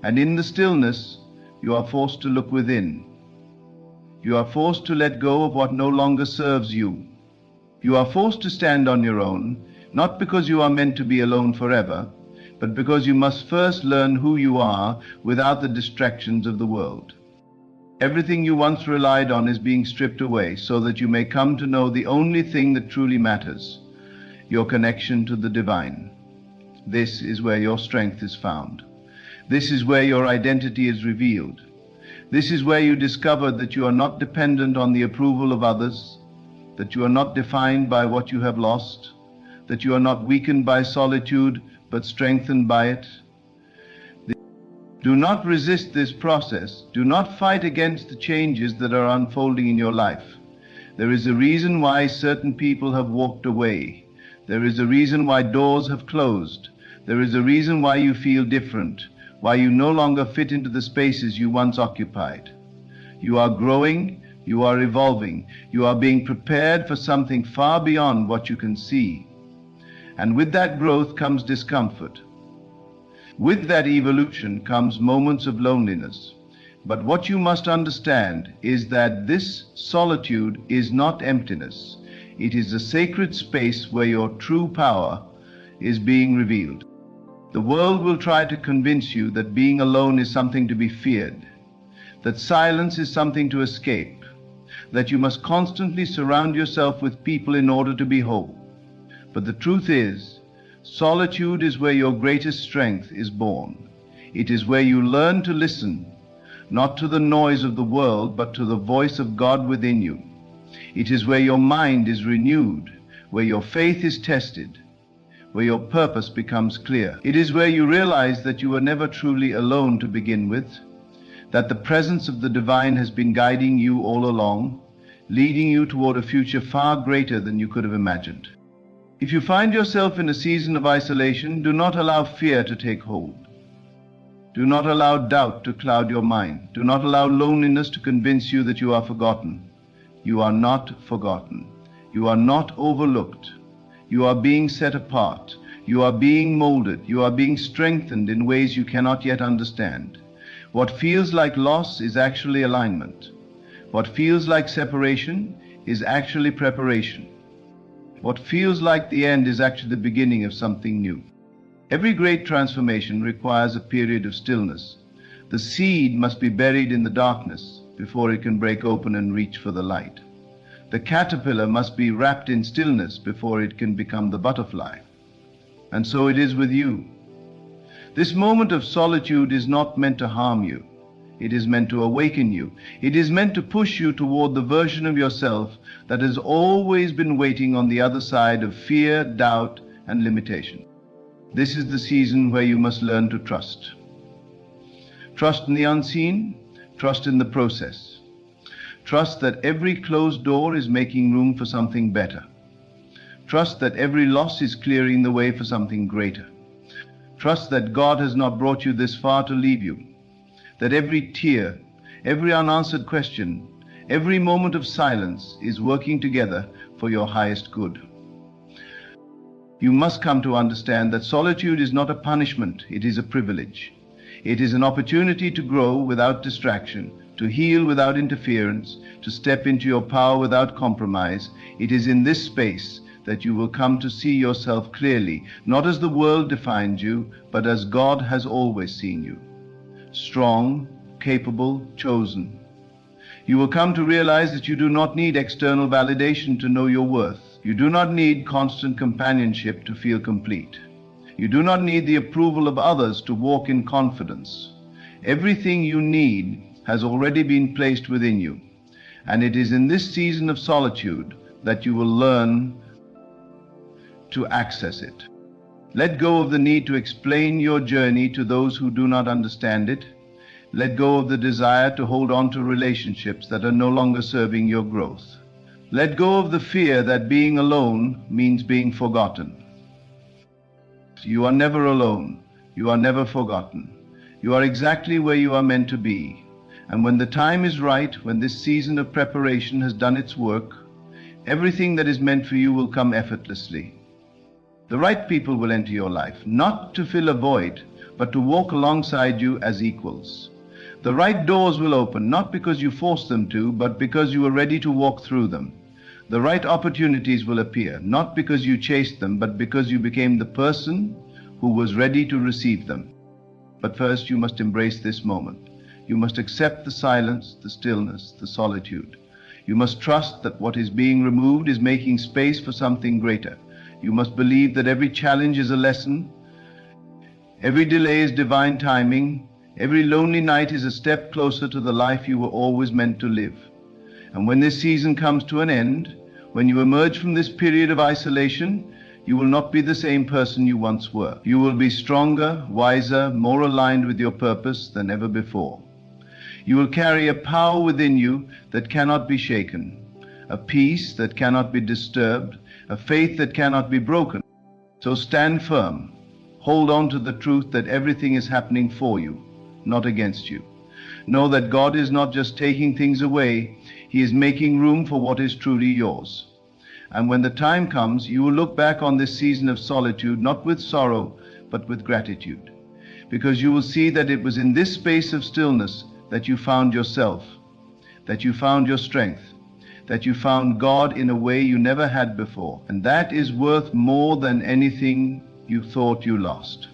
Speaker 1: And in the stillness, you are forced to look within. You are forced to let go of what no longer serves you. You are forced to stand on your own, not because you are meant to be alone forever, but because you must first learn who you are without the distractions of the world. Everything you once relied on is being stripped away so that you may come to know the only thing that truly matters, your connection to the divine. This is where your strength is found. This is where your identity is revealed. This is where you discover that you are not dependent on the approval of others, that you are not defined by what you have lost, that you are not weakened by solitude, but strengthened by it. Do not resist this process. Do not fight against the changes that are unfolding in your life. There is a reason why certain people have walked away. There is a reason why doors have closed. There is a reason why you feel different, why you no longer fit into the spaces you once occupied. You are growing, you are evolving, you are being prepared for something far beyond what you can see. And with that growth comes discomfort. With that evolution comes moments of loneliness. But what you must understand is that this solitude is not emptiness. It is a sacred space where your true power is being revealed. The world will try to convince you that being alone is something to be feared, that silence is something to escape, that you must constantly surround yourself with people in order to be whole. But the truth is, solitude is where your greatest strength is born. It is where you learn to listen, not to the noise of the world, but to the voice of God within you. It is where your mind is renewed, where your faith is tested, where your purpose becomes clear. It is where you realize that you were never truly alone to begin with, that the presence of the divine has been guiding you all along, leading you toward a future far greater than you could have imagined. If you find yourself in a season of isolation, do not allow fear to take hold. Do not allow doubt to cloud your mind. Do not allow loneliness to convince you that you are forgotten. You are not forgotten. You are not overlooked. You are being set apart. You are being molded. You are being strengthened in ways you cannot yet understand. What feels like loss is actually alignment. What feels like separation is actually preparation. What feels like the end is actually the beginning of something new. Every great transformation requires a period of stillness. The seed must be buried in the darkness before it can break open and reach for the light. The caterpillar must be wrapped in stillness before it can become the butterfly. And so it is with you. This moment of solitude is not meant to harm you. It is meant to awaken you. It is meant to push you toward the version of yourself that has always been waiting on the other side of fear, doubt, and limitation. This is the season where you must learn to trust. Trust in the unseen, trust in the process. Trust that every closed door is making room for something better. Trust that every loss is clearing the way for something greater. Trust that God has not brought you this far to leave you. That every tear, every unanswered question, every moment of silence is working together for your highest good. You must come to understand that solitude is not a punishment, it is a privilege. It is an opportunity to grow without distraction, to heal without interference, to step into your power without compromise. It is in this space that you will come to see yourself clearly, not as the world defined you, but as God has always seen you. Strong, capable, chosen. You will come to realize that you do not need external validation to know your worth. You do not need constant companionship to feel complete. You do not need the approval of others to walk in confidence. Everything you need has already been placed within you, and it is in this season of solitude that you will learn to access it. Let go of the need to explain your journey to those who do not understand it. Let go of the desire to hold on to relationships that are no longer serving your growth. Let go of the fear that being alone means being forgotten. You are never alone. You are never forgotten. You are exactly where you are meant to be. And when the time is right, when this season of preparation has done its work, everything that is meant for you will come effortlessly. The right people will enter your life, not to fill a void, but to walk alongside you as equals. The right doors will open, not because you forced them to, but because you were ready to walk through them. The right opportunities will appear, not because you chased them, but because you became the person who was ready to receive them. But first you must embrace this moment. You must accept the silence, the stillness, the solitude. You must trust that what is being removed is making space for something greater. You must believe that every challenge is a lesson, every delay is divine timing, every lonely night is a step closer to the life you were always meant to live. And when this season comes to an end, when you emerge from this period of isolation, you will not be the same person you once were. You will be stronger, wiser, more aligned with your purpose than ever before. You will carry a power within you that cannot be shaken, a peace that cannot be disturbed, a faith that cannot be broken. So stand firm. Hold on to the truth that everything is happening for you, not against you. Know that God is not just taking things away, He is making room for what is truly yours. And when the time comes, you will look back on this season of solitude not with sorrow, but with gratitude. Because you will see that it was in this space of stillness that you found yourself, that you found your strength, that you found God in a way you never had before. And that is worth more than anything you thought you lost.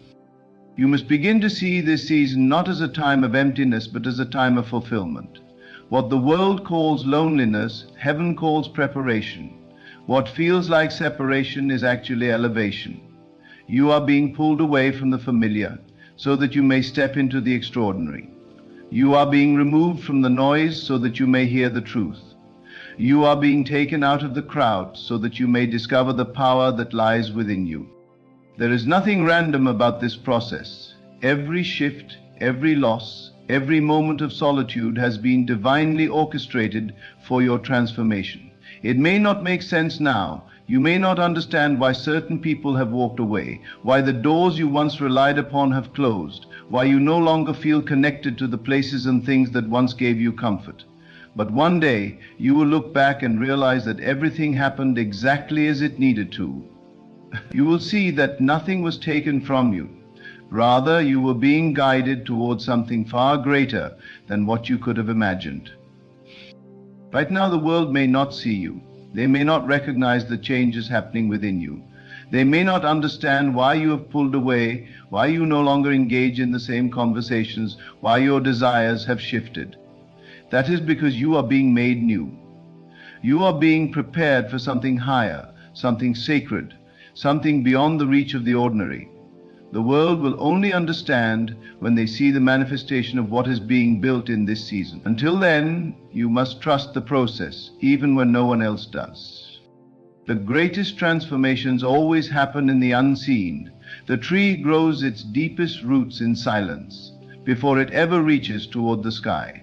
Speaker 1: You must begin to see this season not as a time of emptiness, but as a time of fulfillment. What the world calls loneliness, heaven calls preparation. What feels like separation is actually elevation. You are being pulled away from the familiar so that you may step into the extraordinary. You are being removed from the noise so that you may hear the truth. You are being taken out of the crowd so that you may discover the power that lies within you. There is nothing random about this process. Every shift, every loss, every moment of solitude has been divinely orchestrated for your transformation. It may not make sense now. You may not understand why certain people have walked away, why the doors you once relied upon have closed, why you no longer feel connected to the places and things that once gave you comfort. But one day, you will look back and realize that everything happened exactly as it needed to. You will see that nothing was taken from you. Rather, you were being guided towards something far greater than what you could have imagined. Right now, the world may not see you. They may not recognize the changes happening within you. They may not understand why you have pulled away, why you no longer engage in the same conversations, why your desires have shifted. That is because you are being made new. You are being prepared for something higher, something sacred, something beyond the reach of the ordinary. The world will only understand when they see the manifestation of what is being built in this season. Until then, you must trust the process, even when no one else does. The greatest transformations always happen in the unseen. The tree grows its deepest roots in silence, before it ever reaches toward the sky.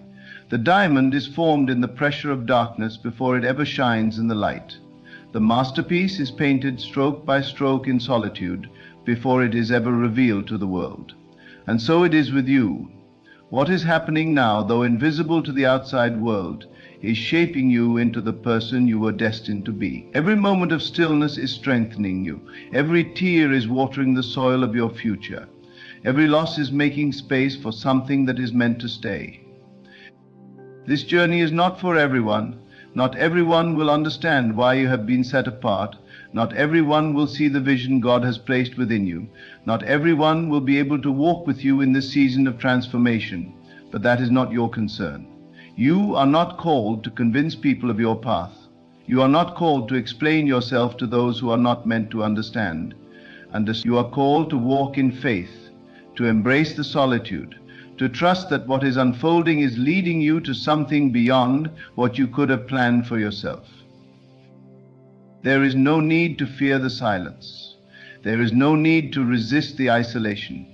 Speaker 1: The diamond is formed in the pressure of darkness before it ever shines in the light. The masterpiece is painted stroke by stroke in solitude before it is ever revealed to the world. And so it is with you. What is happening now, though invisible to the outside world, is shaping you into the person you were destined to be. Every moment of stillness is strengthening you. Every tear is watering the soil of your future. Every loss is making space for something that is meant to stay. This journey is not for everyone. Not everyone will understand why you have been set apart. Not everyone will see the vision God has placed within you. Not everyone will be able to walk with you in this season of transformation, but that is not your concern. You are not called to convince people of your path. You are not called to explain yourself to those who are not meant to understand. And you are called to walk in faith, to embrace the solitude, to trust that what is unfolding is leading you to something beyond what you could have planned for yourself. There is no need to fear the silence. There is no need to resist the isolation.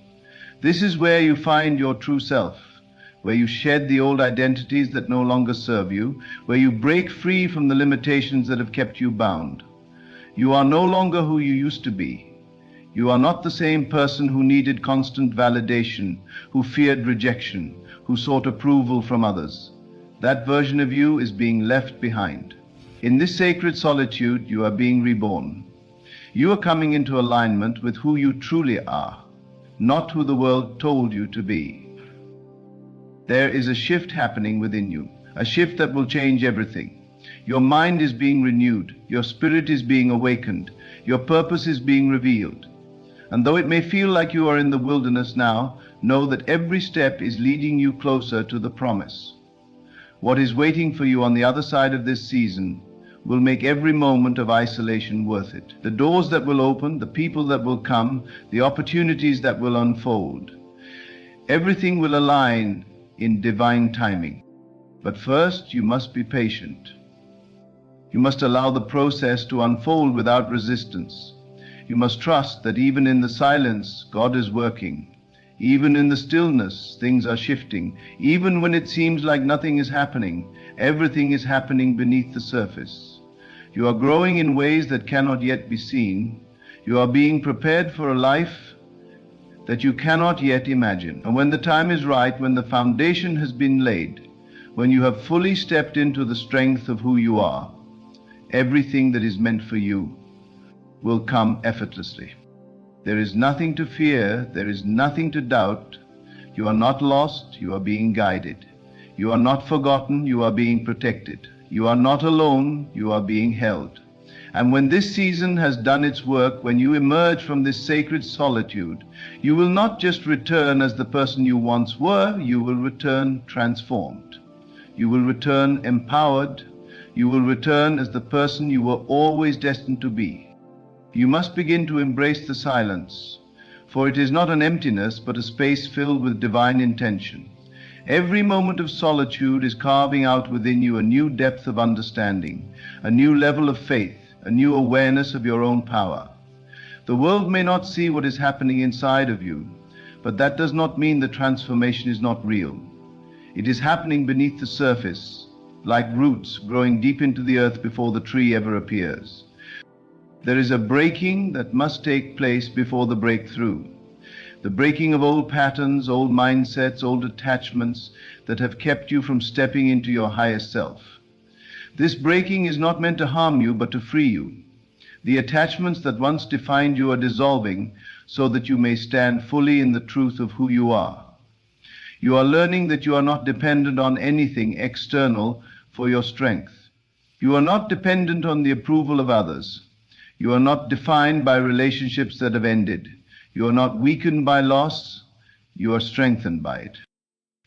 Speaker 1: This is where you find your true self, where you shed the old identities that no longer serve you, where you break free from the limitations that have kept you bound. You are no longer who you used to be. You are not the same person who needed constant validation, who feared rejection, who sought approval from others. That version of you is being left behind. In this sacred solitude, you are being reborn. You are coming into alignment with who you truly are, not who the world told you to be. There is a shift happening within you, a shift that will change everything. Your mind is being renewed, your spirit is being awakened, your purpose is being revealed. And though it may feel like you are in the wilderness now, know that every step is leading you closer to the promise. What is waiting for you on the other side of this season will make every moment of isolation worth it. The doors that will open, the people that will come, the opportunities that will unfold. Everything will align in divine timing. But first, you must be patient. You must allow the process to unfold without resistance. You must trust that even in the silence, God is working. Even in the stillness, things are shifting. Even when it seems like nothing is happening, everything is happening beneath the surface. You are growing in ways that cannot yet be seen. You are being prepared for a life that you cannot yet imagine. And when the time is right, when the foundation has been laid, when you have fully stepped into the strength of who you are, everything that is meant for you will come effortlessly. There is nothing to fear, there is nothing to doubt. You are not lost, you are being guided. You are not forgotten, you are being protected. You are not alone, you are being held. And when this season has done its work, when you emerge from this sacred solitude, you will not just return as the person you once were, you will return transformed. You will return empowered. You will return as the person you were always destined to be. You must begin to embrace the silence, for it is not an emptiness, but a space filled with divine intention. Every moment of solitude is carving out within you a new depth of understanding, a new level of faith, a new awareness of your own power. The world may not see what is happening inside of you, but that does not mean the transformation is not real. It is happening beneath the surface, like roots growing deep into the earth before the tree ever appears. There is a breaking that must take place before the breakthrough. The breaking of old patterns, old mindsets, old attachments that have kept you from stepping into your highest self. This breaking is not meant to harm you, but to free you. The attachments that once defined you are dissolving so that you may stand fully in the truth of who you are. You are learning that you are not dependent on anything external for your strength. You are not dependent on the approval of others. You are not defined by relationships that have ended. You are not weakened by loss. You are strengthened by it.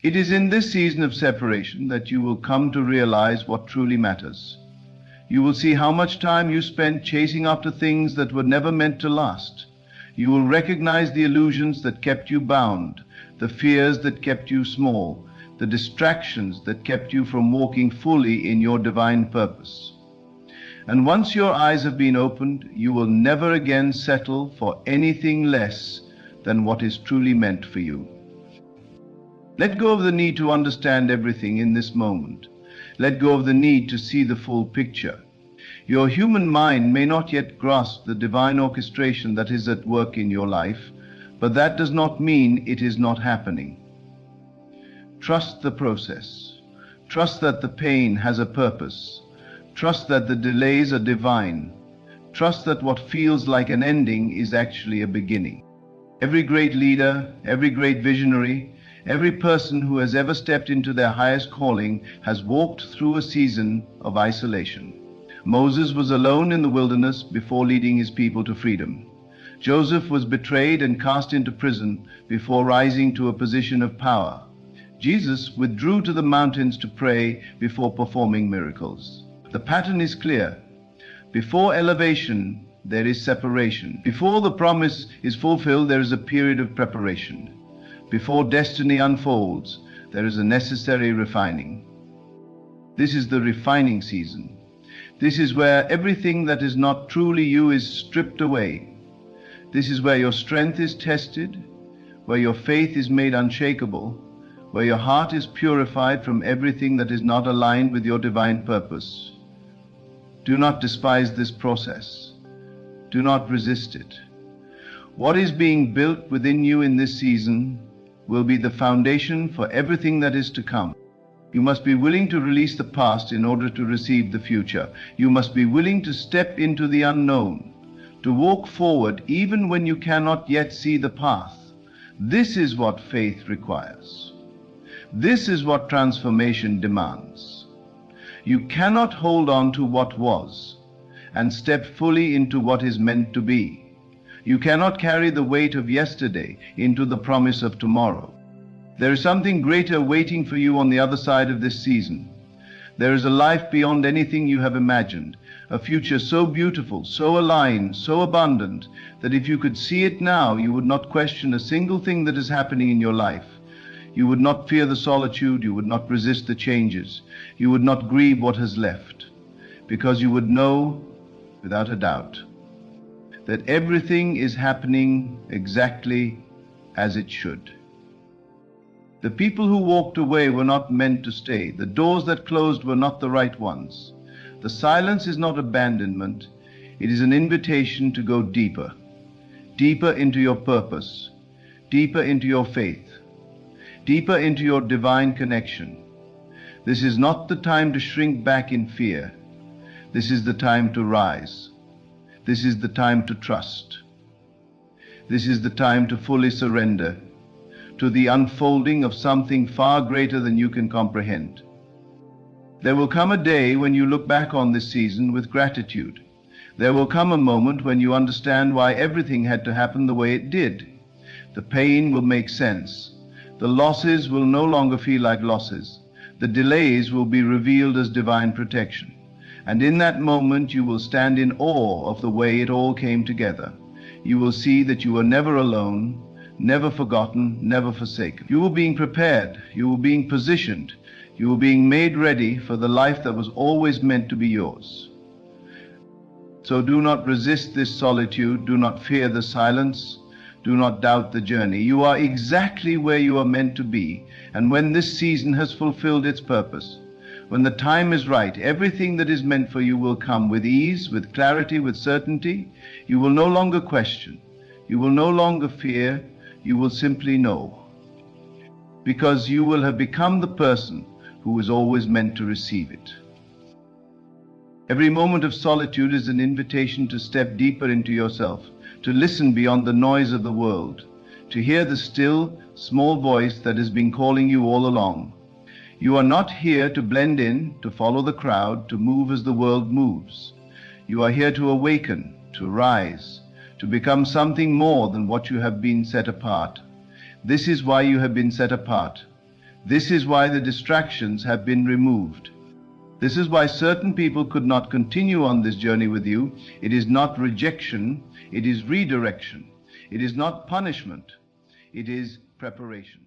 Speaker 1: It is in this season of separation that you will come to realize what truly matters. You will see how much time you spent chasing after things that were never meant to last. You will recognize the illusions that kept you bound, the fears that kept you small, the distractions that kept you from walking fully in your divine purpose. And once your eyes have been opened, you will never again settle for anything less than what is truly meant for you. Let go of the need to understand everything in this moment. Let go of the need to see the full picture. Your human mind may not yet grasp the divine orchestration that is at work in your life, but that does not mean it is not happening. Trust the process. Trust that the pain has a purpose. Trust that the delays are divine. Trust that what feels like an ending is actually a beginning. Every great leader, every great visionary, every person who has ever stepped into their highest calling has walked through a season of isolation. Moses was alone in the wilderness before leading his people to freedom. Joseph was betrayed and cast into prison before rising to a position of power. Jesus withdrew to the mountains to pray before performing miracles. The pattern is clear. Before elevation, there is separation. Before the promise is fulfilled, there is a period of preparation. Before destiny unfolds, there is a necessary refining. This is the refining season. This is where everything that is not truly you is stripped away. This is where your strength is tested, where your faith is made unshakable, where your heart is purified from everything that is not aligned with your divine purpose. Do not despise this process. Do not resist it. What is being built within you in this season will be the foundation for everything that is to come. You must be willing to release the past in order to receive the future. You must be willing to step into the unknown, to walk forward even when you cannot yet see the path. This is what faith requires. This is what transformation demands. You cannot hold on to what was and step fully into what is meant to be. You cannot carry the weight of yesterday into the promise of tomorrow. There is something greater waiting for you on the other side of this season. There is a life beyond anything you have imagined, a future so beautiful, so aligned, so abundant, that if you could see it now, you would not question a single thing that is happening in your life. You would not fear the solitude, you would not resist the changes, you would not grieve what has left, because you would know, without a doubt, that everything is happening exactly as it should. The people who walked away were not meant to stay. The doors that closed were not the right ones. The silence is not abandonment. It is an invitation to go deeper, deeper into your purpose, deeper into your faith, deeper into your divine connection. This is not the time to shrink back in fear. This is the time to rise. This is the time to trust. This is the time to fully surrender to the unfolding of something far greater than you can comprehend. There will come a day when you look back on this season with gratitude. There will come a moment when you understand why everything had to happen the way it did. The pain will make sense. The losses will no longer feel like losses. The delays will be revealed as divine protection. And in that moment you will stand in awe of the way it all came together. You will see that you were never alone, never forgotten, never forsaken. You were being prepared, you were being positioned, you were being made ready for the life that was always meant to be yours. So do not resist this solitude, do not fear the silence, do not doubt the journey. You are exactly where you are meant to be, and when this season has fulfilled its purpose, when the time is right, everything that is meant for you will come with ease, with clarity, with certainty. You will no longer question, you will no longer fear, you will simply know, because you will have become the person who was always meant to receive it. Every moment of solitude is an invitation to step deeper into yourself, to listen beyond the noise of the world, to hear the still, small voice that has been calling you all along. You are not here to blend in, to follow the crowd, to move as the world moves. You are here to awaken, to rise, to become something more than what you have been set apart. This is why you have been set apart. This is why the distractions have been removed. This is why certain people could not continue on this journey with you. It is not rejection, it is redirection. It is not punishment, it is preparation.